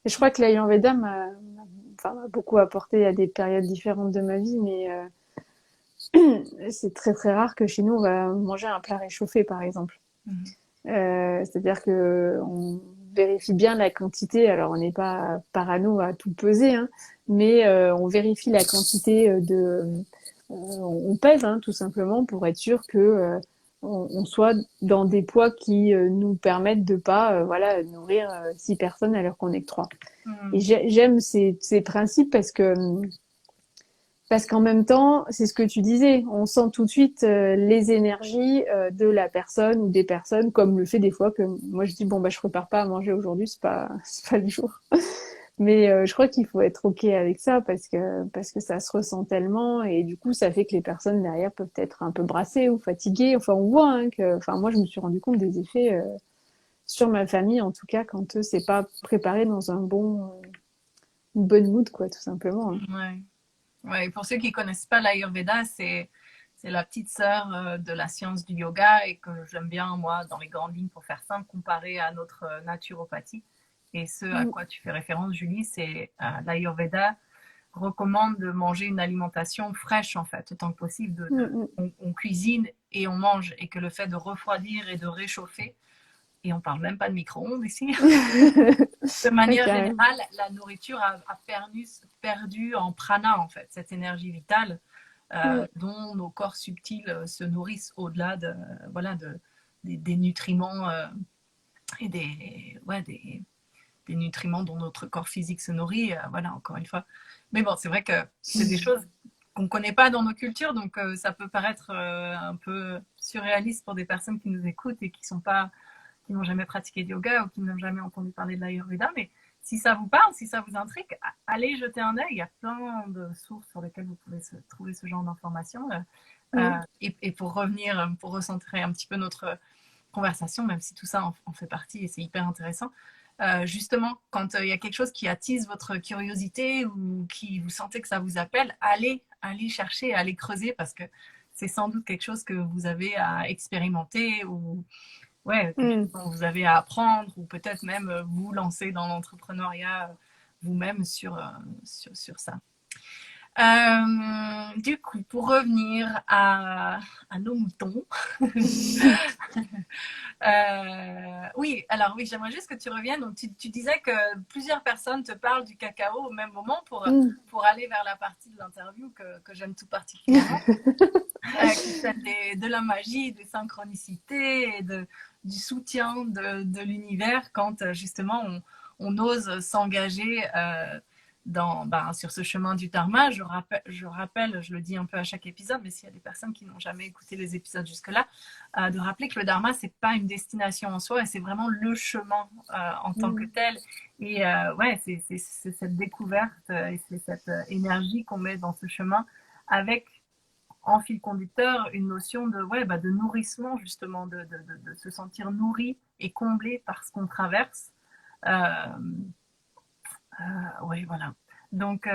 Et je crois que l'Ayurveda m'a beaucoup apporté à des périodes différentes de ma vie, mais c'est très très rare que chez nous on va manger un plat réchauffé, par exemple. Mhm. C'est-à-dire que on vérifie bien la quantité. Alors on n'est pas parano à tout peser, hein, mais on vérifie la quantité on pèse hein, tout simplement pour être sûr que on soit dans des poids qui nous permettent de pas voilà nourrir 6 personnes alors qu'on est que 3. Et Mhm. j'aime ces principes parce qu'en même temps, c'est ce que tu disais, on sent tout de suite les énergies de la personne ou des personnes, comme le fait des fois que moi je dis bon bah je prépare pas à manger aujourd'hui, c'est pas le jour. Mais je crois qu'il faut être ok avec ça parce que ça se ressent tellement et du coup ça fait que les personnes derrière peuvent être un peu brassées ou fatiguées. Enfin on voit hein, que, enfin moi je me suis rendu compte des effets sur ma famille en tout cas quand c'est pas préparé dans une bonne mood quoi tout simplement. Hein. Ouais. Ouais, pour ceux qui ne connaissent pas l'Ayurveda, c'est la petite sœur de la science du yoga et que j'aime bien, moi, dans les grandes lignes, pour faire simple, comparer à notre naturopathie. Et ce à Mm, quoi tu fais référence, Julie, c'est l'Ayurveda recommande de manger une alimentation fraîche, en fait, autant que possible. mm, On cuisine et on mange, et que le fait de refroidir et de réchauffer, et on parle même pas de micro-ondes ici, mm. de Ouais, manière carrément. générale, la nourriture a perdu en prana, en fait, cette énergie vitale Mm, dont nos corps subtils se nourrissent au-delà voilà, des nutriments et des nutriments dont notre corps physique se nourrit. Voilà, encore une fois. Mais bon, c'est vrai que c'est des choses qu'on ne connaît pas dans nos cultures, donc ça peut paraître un peu surréaliste pour des personnes qui nous écoutent et qui n'ont jamais pratiqué de yoga ou qui n'ont jamais entendu parler de l'Ayurveda. Mais si ça vous parle, si ça vous intrigue, allez jeter un œil. Il y a plein de sources sur lesquelles vous pouvez trouver ce genre d'informations. mm, Et pour revenir, pour recentrer un petit peu notre conversation, même si tout ça en fait partie et c'est hyper intéressant, justement, quand il y a quelque chose qui attise votre curiosité ou qui vous sentez que ça vous appelle, allez chercher, allez creuser parce que c'est sans doute quelque chose que vous avez à expérimenter ou ouais, quelque chose mm. dont vous avez à apprendre ou peut-être même vous lancer dans l'entrepreneuriat vous-même sur ça. Du coup, pour revenir à nos moutons, oui, alors oui, j'aimerais juste que tu reviennes. Donc, tu disais que plusieurs personnes te parlent du cacao au même moment Mm. pour aller vers la partie de l'interview que j'aime tout particulièrement, qui est celle de la magie, des synchronicités et du soutien de l'univers quand justement on ose s'engager sur ce chemin du dharma. Je le dis un peu à chaque épisode, mais s'il y a des personnes qui n'ont jamais écouté les épisodes jusque-là, de rappeler que le dharma, c'est pas une destination en soi, et c'est vraiment le chemin en tant que Mm. tel. Et ouais, c'est cette découverte et c'est cette énergie qu'on met dans ce chemin avec en fil conducteur une notion de nourrissement, justement, de se sentir nourri et comblé par ce qu'on traverse. Euh, oui, voilà. Donc,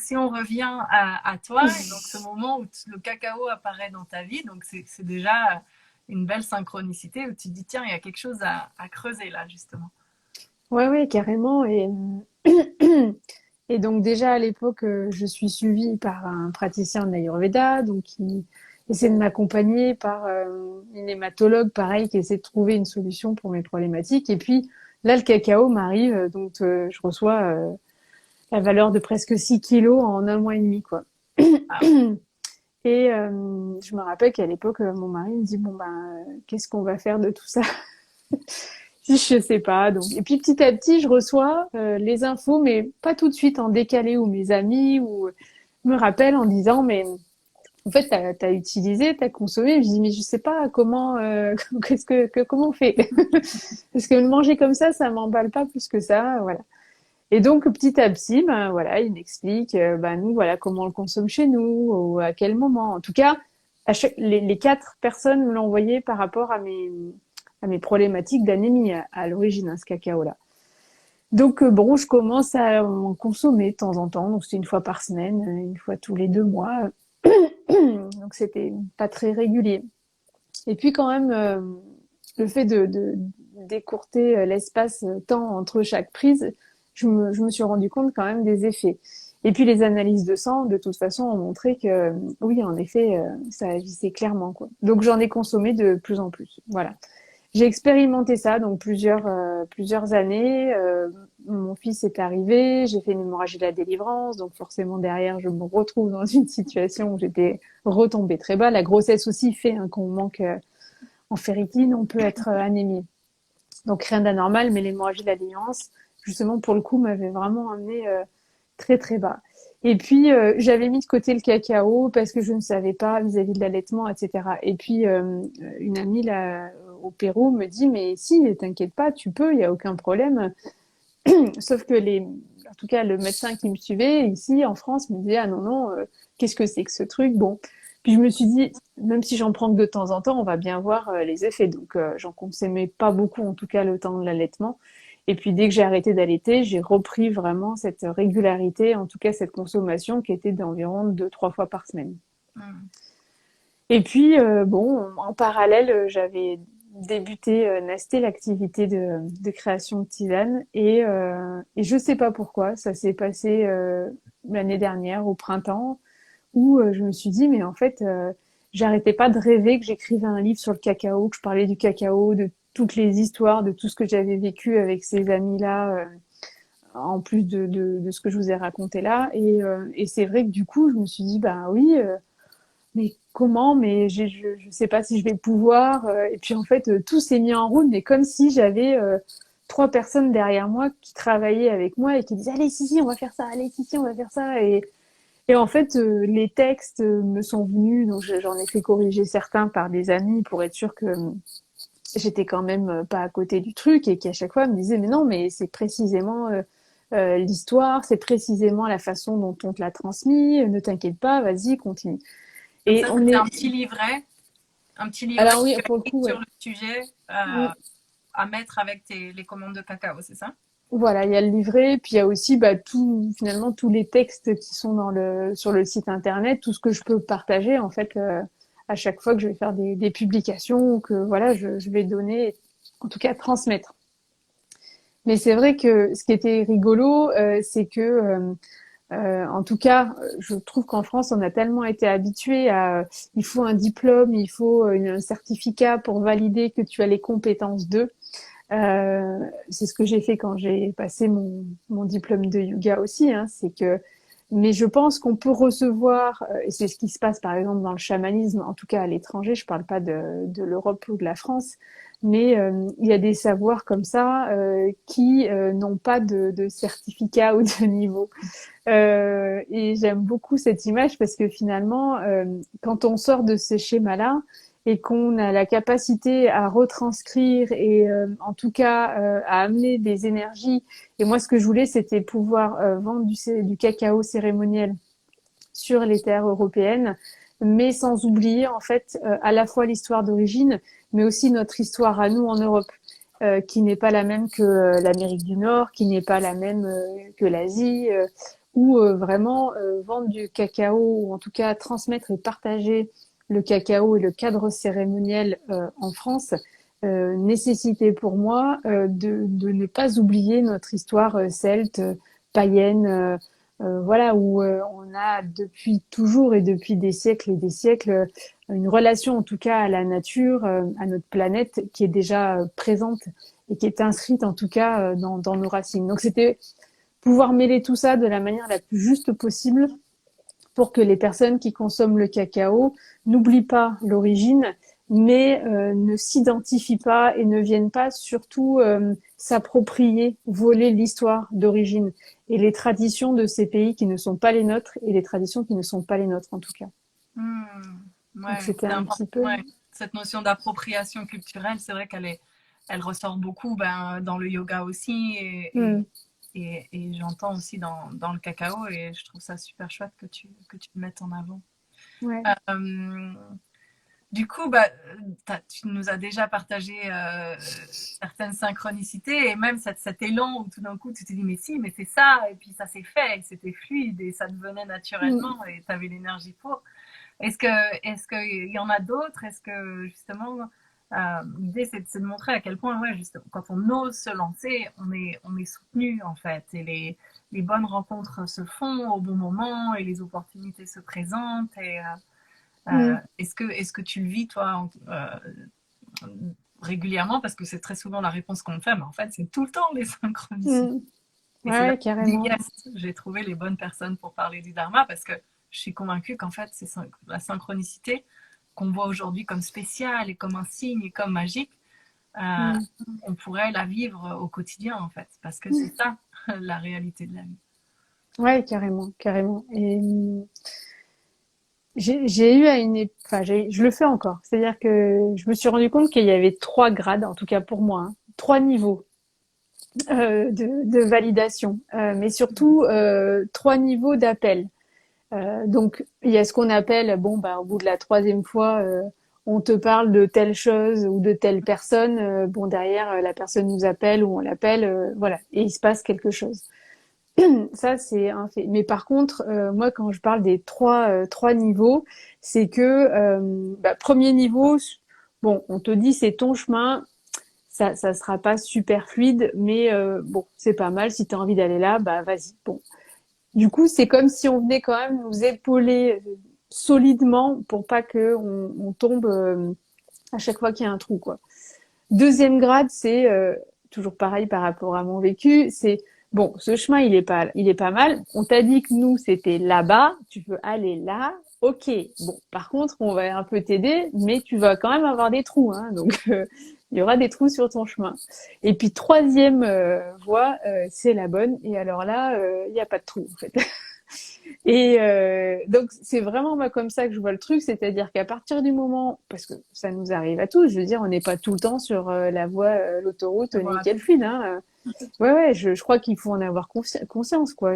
si on revient à toi, et donc ce moment où le cacao apparaît dans ta vie, donc c'est déjà une belle synchronicité où tu te dis, tiens, il y a quelque chose à creuser là, justement. Ouais, ouais, carrément. Et Et donc déjà à l'époque, je suis suivie par un praticien en Ayurveda, donc qui essaie de m'accompagner, par une hématologue, pareil, qui essaie de trouver une solution pour mes problématiques. Et puis là, le cacao m'arrive, donc je reçois la valeur de presque 6 kilos en un mois et demi, quoi. Ah, Et je me rappelle qu'à l'époque, mon mari me dit, bon ben, qu'est-ce qu'on va faire de tout ça? Je sais pas. Donc, et puis petit à petit, je reçois les infos, mais pas tout de suite en décalé, ou mes amis ou me rappellent en disant, mais en fait, t'as utilisé, t'as consommé. Je dis, mais je sais pas comment, comment on fait? Parce que le manger comme ça m'emballe pas plus que ça, voilà. Et donc petit à petit, ben voilà, il m'explique, ben nous voilà comment on le consomme chez nous, ou à quel moment. En tout cas, les quatre personnes me l'ont envoyé par rapport à mes problématiques d'anémie à l'origine, hein, ce cacao-là. Donc bon, je commence à en consommer de temps en temps. Donc c'est une fois par semaine, une fois tous les 2 mois. Donc c'était pas très régulier. Et puis quand même, le fait de d'écourter l'espace-temps entre chaque prise, je me suis rendu compte quand même des effets. Et puis les analyses de sang, de toute façon, ont montré que oui, en effet, ça agissait clairement, quoi. Donc j'en ai consommé de plus en plus. Voilà. J'ai expérimenté ça donc plusieurs années. Mon fils est arrivé, j'ai fait une hémorragie de la délivrance, donc forcément derrière je me retrouve dans une situation où j'étais retombée très bas. La grossesse aussi fait hein, qu'on manque en ferritine, on peut être anémie. Donc rien d'anormal, mais l'hémorragie de la délivrance, justement pour le coup, m'avait vraiment amené très très bas. Et puis j'avais mis de côté le cacao parce que je ne savais pas vis-à-vis de l'allaitement, etc. Et puis une amie là au Pérou me dit mais si, t'inquiète pas, tu peux, il y a aucun problème. Sauf que en tout cas le médecin qui me suivait ici en France me disait ah non non, qu'est-ce que c'est que ce truc? Bon, puis je me suis dit même si j'en prends que de temps en temps, on va bien voir les effets. Donc j'en consommais pas beaucoup en tout cas le temps de l'allaitement. Et puis dès que j'ai arrêté d'allaiter, j'ai repris vraiment cette régularité, en tout cas cette consommation qui était d'environ 2, 3 fois par semaine. hmm. Et puis bon, en parallèle, j'avais débuté Nasté l'activité de création de tisane et je sais pas pourquoi, ça s'est passé l'année dernière au printemps où je me suis dit mais en fait j'arrêtais pas de rêver que j'écrivais un livre sur le cacao, que je parlais du cacao, de toutes les histoires, de tout ce que j'avais vécu avec ces amis-là, en plus de ce que je vous ai raconté là. Et c'est vrai que du coup, je me suis dit, bah oui, mais comment? Mais je sais pas si je vais pouvoir. Et puis en fait, tout s'est mis en route, mais comme si j'avais 3 personnes derrière moi qui travaillaient avec moi et qui disaient, allez, si, si, on va faire ça, allez, si, si, on va faire ça. Et en fait, les textes me sont venus, donc j'en ai fait corriger certains par des amis pour être sûr que j'étais quand même pas à côté du truc et qui à chaque fois me disaient mais non, mais c'est précisément l'histoire, c'est précisément la façon dont on te l'a transmis, ne t'inquiète pas, vas-y, continue. Donc Et ça, on c'était est... un petit livret Alors oui, que tu pour le as écrit coup, sur ouais. le sujet Mm. à mettre avec les commandes de cacao, c'est ça? Voilà, il y a le livret, puis il y a aussi bah, finalement tous les textes qui sont sur le site internet, tout ce que je peux partager en fait à chaque fois que je vais faire des publications ou que voilà, je vais donner, en tout cas transmettre. Mais c'est vrai que ce qui était rigolo, c'est que, en tout cas, je trouve qu'en France, on a tellement été habitué à, il faut un diplôme, il faut un certificat pour valider que tu as les compétences de. C'est ce que j'ai fait quand j'ai passé mon diplôme de yoga aussi. Hein, c'est que, mais je pense qu'on peut recevoir, et c'est ce qui se passe par exemple dans le chamanisme, en tout cas à l'étranger. Je parle pas de l'Europe ou de la France, mais il y a des savoirs comme ça qui n'ont pas de certificat ou de niveau. Et j'aime beaucoup cette image parce que finalement, quand on sort de ces schémas-là et qu'on a la capacité à retranscrire et en tout cas à amener des énergies. Et moi, ce que je voulais, c'était pouvoir vendre du cacao cérémoniel sur les terres européennes, mais sans oublier en fait à la fois l'histoire d'origine, mais aussi notre histoire à nous en Europe. Qui n'est pas la même que l'Amérique du Nord, qui n'est pas la même que l'Asie, où vraiment vendre du cacao, ou en tout cas transmettre et partager le cacao et le cadre cérémoniel en France, nécessitait pour moi de ne pas oublier notre histoire celte, païenne, voilà, où on a depuis toujours et depuis des siècles et des siècles une relation, en tout cas, à la nature, à notre planète, qui est déjà présente et qui est inscrite, en tout cas, dans nos racines. Donc, c'était pouvoir mêler tout ça de la manière la plus juste possible pour que les personnes qui consomment le cacao n'oublient pas l'origine, mais ne s'identifient pas et ne viennent pas surtout s'approprier, voler l'histoire d'origine et les traditions de ces pays qui ne sont pas les nôtres et les traditions qui ne sont pas les nôtres en tout cas. Donc Ouais, c'était c'est un important. petit peu... Ouais. Cette notion d'appropriation culturelle, c'est vrai elle ressort beaucoup dans le yoga aussi Mm. et j'entends aussi dans le cacao et je trouve ça super chouette que tu le mettes en avant. Ouais. Euh, du coup, tu nous as déjà partagé certaines synchronicités et même cet élan où tout d'un coup tu te dis mais si, mais c'est ça et puis ça s'est fait, et c'était fluide et ça devenait Mm. naturellement et tu avais l'énergie pour. Est-ce qu'il y en a d'autres? Est-ce que justement, l'idée c'est de montrer à quel point, ouais, justement, quand on ose se lancer, on est soutenu en fait, et les bonnes rencontres se font au bon moment et les opportunités se présentent. Mm. Est-ce que tu le vis toi régulièrement? Parce que c'est très souvent la réponse qu'on me fait, mais en fait c'est tout le temps les synchronicités. Mm. Et Ouais, c'est là ouais, que je dis carrément. yes, j'ai trouvé les bonnes personnes pour parler du dharma parce que je suis convaincue qu'en fait, c'est la synchronicité qu'on voit aujourd'hui comme spéciale et comme un signe et comme magique, euh, Mm. on pourrait la vivre au quotidien en fait, parce que c'est ça la réalité de la vie. Ouais, carrément, carrément. Et j'ai eu à enfin, je le fais encore. C'est-à-dire que je me suis rendu compte qu'il y avait 3 grades, en tout cas pour moi, hein, 3 niveaux de validation, mais surtout 3 niveaux d'appel. Donc il y a ce qu'on appelle, bon, bah, au bout de la troisième fois, on te parle de telle chose ou de telle personne. Bon, derrière, la personne nous appelle ou on l'appelle, voilà, et il se passe quelque chose. Ça, c'est un fait. Mais par contre, moi, quand je parle des 3 niveaux, c'est que premier niveau, bon, on te dit c'est ton chemin, ça sera pas super fluide, mais bon, c'est pas mal. Si tu as envie d'aller là, bah vas-y. Bon, du coup, c'est comme si on venait quand même nous épauler solidement pour pas que on tombe à chaque fois qu'il y a un trou, quoi. Deuxième grade, c'est toujours pareil par rapport à mon vécu, c'est bon, ce chemin il est pas mal. On t'a dit que nous c'était là-bas, tu peux aller là. Ok, bon, par contre, on va un peu t'aider, mais tu vas quand même avoir des trous, hein, donc il y aura des trous sur ton chemin. Et puis troisième voie, c'est la bonne, et alors là, il n'y a pas de trou en fait. Et donc c'est vraiment moi comme ça que je vois le truc, c'est-à-dire qu'à partir du moment, parce que ça nous arrive à tous, je veux dire, on n'est pas tout le temps sur la voie, l'autoroute Voilà. nickel fluide. Hein. Ouais, ouais, je crois qu'il faut en avoir conscience, quoi.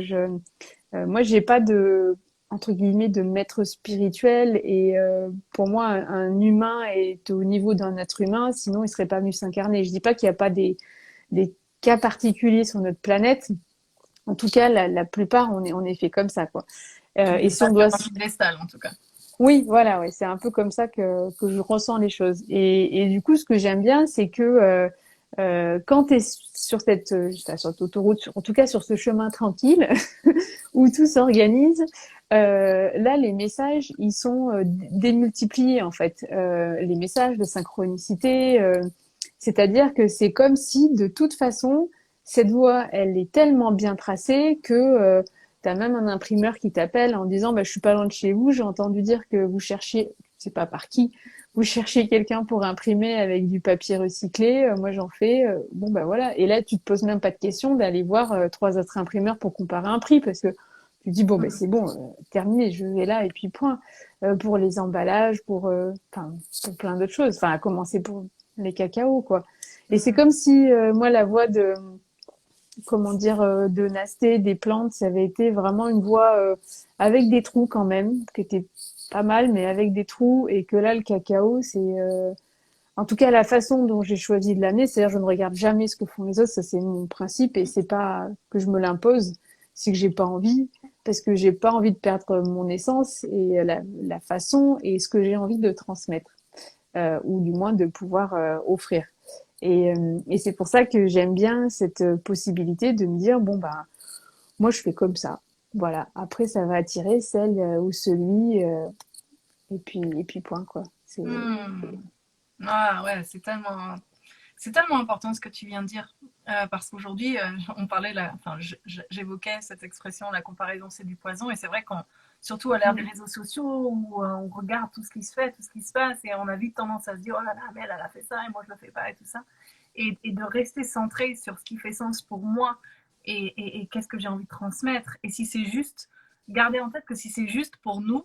Moi, j'ai pas de entre guillemets de maître spirituel et pour moi, un humain est au niveau d'un être humain, sinon il serait pas venu s'incarner. Je dis pas qu'il n'y a pas des cas particuliers sur notre planète. En tout cas, la plupart, on est fait comme ça, quoi. Tu Et vis si pas on sur doit, un piédestal en tout cas. oui, voilà, ouais, c'est un peu comme ça que je ressens les choses. Et du coup, ce que j'aime bien, c'est que quand tu es sur sur cette autoroute, en tout cas sur ce chemin tranquille où tout s'organise, là, les messages, ils sont démultipliés en fait. Les messages de synchronicité, c'est-à-dire que c'est comme si, de toute façon, cette voie, elle est tellement bien tracée que tu as même un imprimeur qui t'appelle en disant bah, je suis pas loin de chez vous, j'ai entendu dire que vous cherchiez, je sais pas par qui, vous cherchiez quelqu'un pour imprimer avec du papier recyclé, moi j'en fais, bon bah voilà. Et là, tu te poses même pas de question d'aller voir 3 autres imprimeurs pour comparer un prix parce que tu dis bon ben c'est bon, terminé, je vais là et puis point. Pour les emballages, pour plein d'autres choses, enfin à commencer pour les cacaos quoi. Et c'est comme si moi la voie de comment dire de Nasté des plantes, ça avait été vraiment une voie avec des trous quand même, qui était pas mal, mais avec des trous, et que là le cacao, c'est en tout cas la façon dont j'ai choisi de l'amener, c'est-à-dire je ne regarde jamais ce que font les autres, ça c'est mon principe, et c'est pas que je me l'impose, c'est que j'ai pas envie, parce que j'ai pas envie de perdre mon essence et la façon et ce que j'ai envie de transmettre, ou du moins de pouvoir offrir. Et c'est pour ça que j'aime bien cette possibilité de me dire bon bah moi je fais comme ça. voilà. Après, ça va attirer celle ou celui, et puis point, quoi. C'est... Hmm. Ah ouais, c'est tellement important ce que tu viens de dire. Parce qu'aujourd'hui, on parlait là, enfin, j'évoquais cette expression, la comparaison c'est du poison, et c'est vrai qu'on, surtout à l'ère des réseaux sociaux, où on regarde tout ce qui se fait, tout ce qui se passe, et on a vite tendance à se dire, oh là là, mais elle a fait ça, et moi je le fais pas, et tout ça. Et de rester centré sur ce qui fait sens pour moi, et qu'est-ce que j'ai envie de transmettre. Et si c'est juste, garder en tête que si c'est juste pour nous,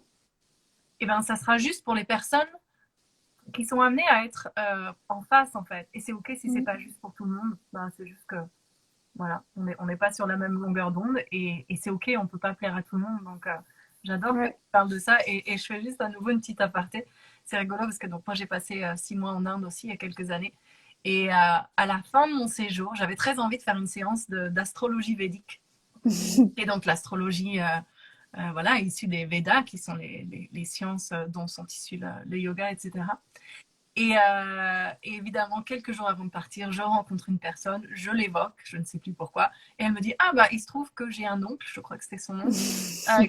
et ben ça sera juste pour les personnes qui sont amenés à être en face en fait. Et c'est ok si c'est pas juste pour tout le monde. Ben, c'est juste que voilà, on n'est pas sur la même longueur d'onde et c'est ok, on peut pas plaire à tout le monde. Donc j'adore que tu Ouais. parles de ça et je fais juste à nouveau une petite aparté. C'est rigolo parce que donc moi j'ai passé 6 mois en Inde aussi il y a quelques années. Et à la fin de mon séjour, j'avais très envie de faire une séance d'astrologie védique. Et donc l'astrologie, voilà, issue des Védas, qui sont les sciences dont sont issus le yoga, etc. Et évidemment, quelques jours avant de partir, je rencontre une personne, je l'évoque, je ne sais plus pourquoi, et elle me dit, ah bah il se trouve que j'ai un oncle, je crois que c'était son nom,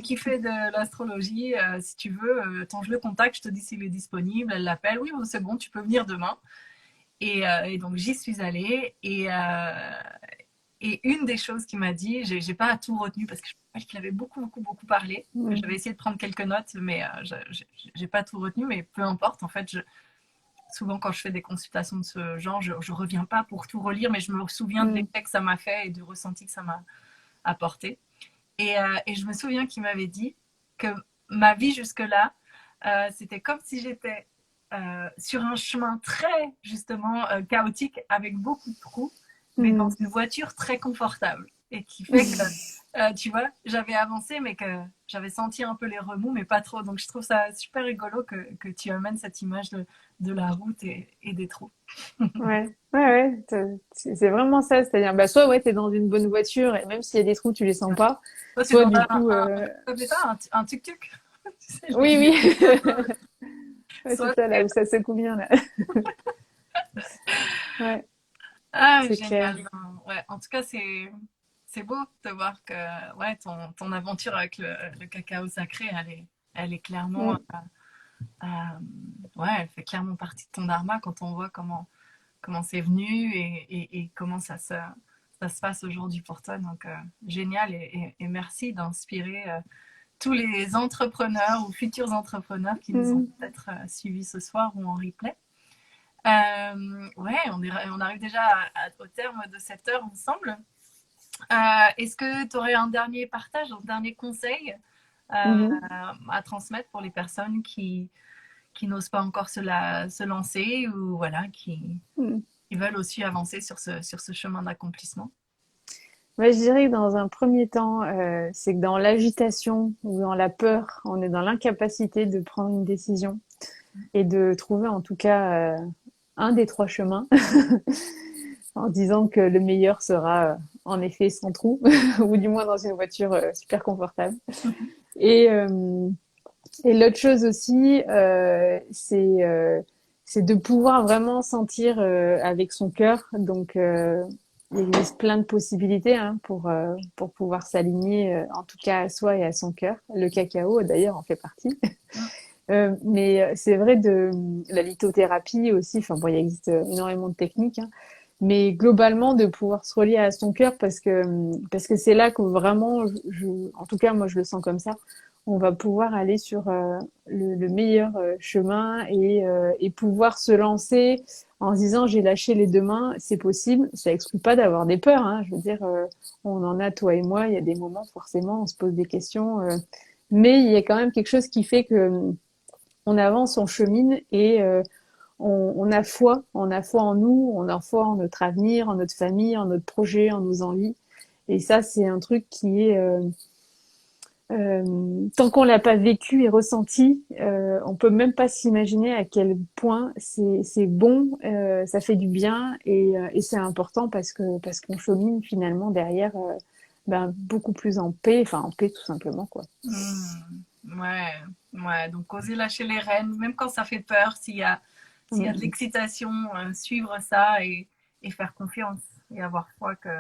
qui fait de l'astrologie, si tu veux, quand je le contacte, je te dis s'il est disponible, elle l'appelle, oui, bon, c'est bon, tu peux venir demain. Et donc j'y suis allée, et une des choses qu'il m'a dit, j'ai pas tout retenu parce que je pense qu'il avait beaucoup, beaucoup, beaucoup parlé. J'avais essayé de prendre quelques notes, mais j'ai pas tout retenu, mais peu importe, en fait, souvent quand je fais des consultations de ce genre, je reviens pas pour tout relire, mais je me souviens de l'effet que ça m'a fait et du ressenti que ça m'a apporté. Et je me souviens qu'il m'avait dit que ma vie jusque-là, c'était comme si j'étais sur un chemin très justement chaotique avec beaucoup de trous, mais dans une voiture très confortable. Et qui fait que, tu vois, j'avais avancé, mais que j'avais senti un peu les remous, mais pas trop. Donc je trouve ça super rigolo que tu amènes cette image de la route et des trous. Ouais, ouais, ouais, c'est vraiment ça. C'est-à-dire, bah, soit ouais, t'es dans une bonne voiture et même s'il y a des trous, tu les sens pas. Toi, tu es Soit dans du coup, un tuk-tuk. Tu sais, oui, oui, ouais, c'est soit ça là où ça secoue bien là. Ouais, ah, c'est clair. génial. Ouais, en tout cas, c'est beau de voir que ouais, ton aventure avec le cacao sacré, elle est clairement, Mm, ouais, elle fait clairement partie de ton dharma quand on voit comment c'est venu et comment ça se passe aujourd'hui pour toi. Donc, génial et merci d'inspirer tous les entrepreneurs ou futurs entrepreneurs qui nous ont mm. peut-être suivis ce soir ou en replay. Ouais, on arrive déjà au terme de cette heure ensemble. Est-ce que tu aurais un dernier partage, un dernier conseil Mhm. à transmettre pour les personnes qui n'osent pas encore se lancer ou voilà, Mm. qui veulent aussi avancer sur ce chemin d'accomplissement? Ouais, je dirais que dans un premier temps, c'est que dans l'agitation ou dans la peur, on est dans l'incapacité de prendre une décision et de trouver en tout cas un des trois chemins, en disant que le meilleur sera en effet sans trou, ou du moins dans une voiture super confortable. Et, euh, et l'autre chose aussi, c'est de pouvoir vraiment sentir avec son cœur. Donc, il existe plein de possibilités hein, pour pouvoir s'aligner, en tout cas à soi et à son cœur. Le cacao, d'ailleurs, en fait partie. Mais c'est vrai de la lithothérapie aussi. Enfin bon, il existe énormément de techniques, hein, mais globalement de pouvoir se relier à son cœur parce que c'est là que vraiment, en tout cas moi je le sens comme ça. On va pouvoir aller sur le meilleur chemin et pouvoir se lancer en se disant j'ai lâché les deux mains, c'est possible. Ça exclut pas d'avoir des peurs. Hein. Je veux dire, on en a toi et moi. Il y a des moments forcément, on se pose des questions, mais il y a quand même quelque chose qui fait que on avance, on chemine et on a foi en nous, on a foi en notre avenir, en notre famille, en notre projet, en nos envies. Et ça, c'est un truc qui est tant qu'on l'a pas vécu et ressenti, on peut même pas s'imaginer à quel point c'est bon, ça fait du bien et c'est important parce qu'on chemine finalement derrière ben, beaucoup plus en paix, enfin en paix tout simplement quoi. Hmm, ouais, ouais. Donc, oser lâcher les rênes, même quand ça fait peur, s'il y a de Mm. l'excitation, suivre ça et faire confiance et avoir foi que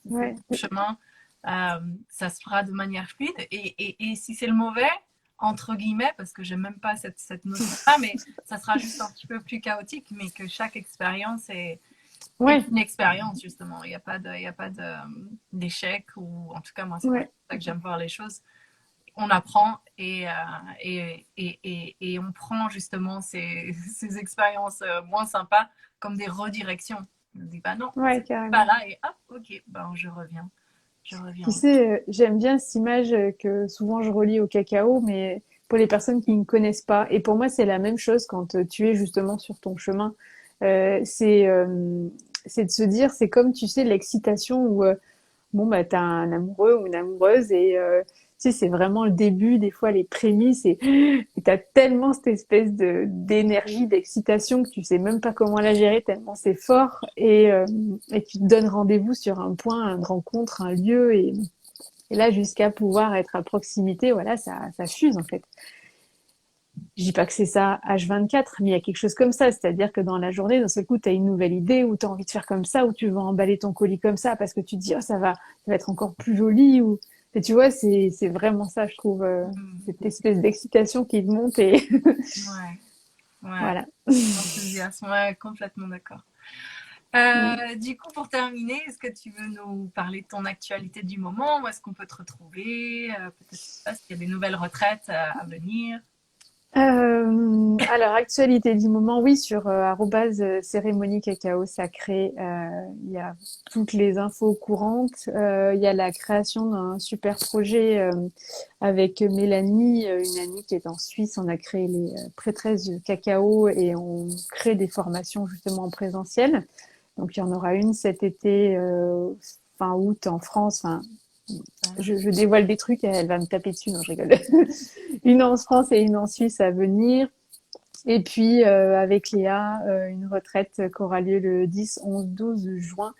si c'est Ouais. le chemin, Ça se fera de manière fluide. Et si c'est le mauvais, entre guillemets, parce que j'aime même pas cette notion-là, mais ça sera juste un petit peu plus chaotique, mais que chaque expérience est Ouais, une expérience, justement. Il y a pas d'échec, ou en tout cas, moi, c'est pas ouais. comme ça que j'aime voir les choses. On apprend et on prend justement ces expériences moins sympas comme des redirections. On dit, bah non, Ouais, c'est pas carrément. là, et hop, ok, ben je reviens. Je Tu reviens. sais, j'aime bien cette image que souvent je relie au cacao, mais pour les personnes qui ne connaissent pas. Et pour moi, c'est la même chose quand tu es justement sur ton chemin. Euh, c'est euh, c'est de se dire, c'est comme, tu sais, l'excitation où bon, bah, t'as un amoureux ou une amoureuse et tu sais, c'est vraiment le début, des fois les prémices et t'as tellement cette espèce de d'énergie, d'excitation que tu sais même pas comment la gérer tellement c'est fort et tu te donnes rendez-vous sur un point, une rencontre, un lieu et là jusqu'à pouvoir être à proximité, voilà, ça fuse en fait. Je dis pas que c'est ça H24, mais il y a quelque chose comme ça, c'est-à-dire que dans la journée, d'un seul coup, tu as une nouvelle idée, ou tu as envie de faire comme ça, ou tu veux emballer ton colis comme ça, parce que tu te dis, oh, ça va être encore plus joli, ou, et tu vois, c'est vraiment ça, je trouve, Mm. cette espèce d'excitation qui te monte, et Ouais, ouais, voilà. enthousiasme, ouais, complètement d'accord. Mm. Du coup, pour terminer, est-ce que tu veux nous parler de ton actualité du moment? Où est-ce qu'on peut te retrouver? Peut-être pas s'il y a des nouvelles retraites à venir. Alors, actualité du moment, oui, sur cérémonie cacao sacré, il y a toutes les infos courantes. Il y a la création d'un super projet avec Mélanie, une amie qui est en Suisse. On a créé les prêtresses du cacao et on crée des formations justement en présentiel. Donc, il y en aura une cet été, fin août en France. Enfin, je dévoile des trucs et elle va me taper dessus. Non, je rigole. Une en France et une en Suisse à venir. Et puis avec Léa, une retraite qui aura lieu le 10, 11, 12 juin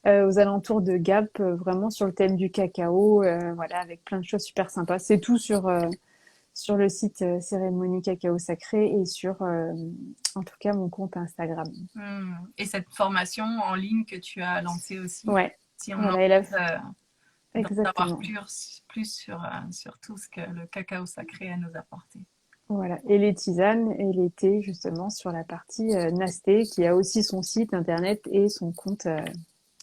aux alentours de Gap, vraiment sur le thème du cacao, voilà, avec plein de choses super sympas. C'est tout sur le site Cérémonie Cacao Sacré et sur, en tout cas, mon compte Instagram. Et cette formation en ligne que tu as lancée aussi, Ouais, si on a voilà, et là, envie d'en savoir exactement. plus sur tout ce que le cacao sacré a à nous apporter. Voilà, et les tisanes et les thés justement sur la partie Nasté qui a aussi son site internet et son compte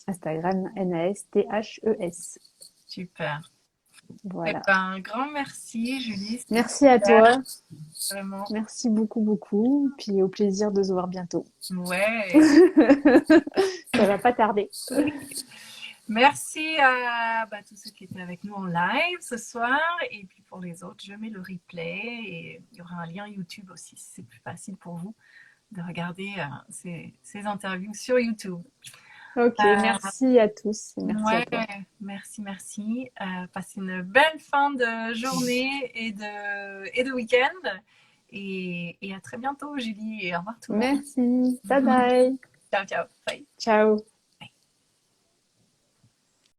Instagram NASTHES. Super. Eh Voilà. ben, un grand merci, Julie. C'était Merci à super, toi. vraiment. Merci beaucoup, beaucoup. Puis au plaisir de se voir bientôt. Ouais. Ça va pas tarder. Merci à tous ceux qui étaient avec nous en live ce soir. Et puis pour les autres, je mets le replay et il y aura un lien YouTube aussi si c'est plus facile pour vous de regarder ces interviews sur YouTube. Ok, Euh, merci à tous et merci à ouais, toi. merci, merci. Passez une belle fin de journée et de week-end. Et à très bientôt, Julie. Et au revoir tout le Merci. Bye monde. bye. Ciao, ciao. Bye. Ciao.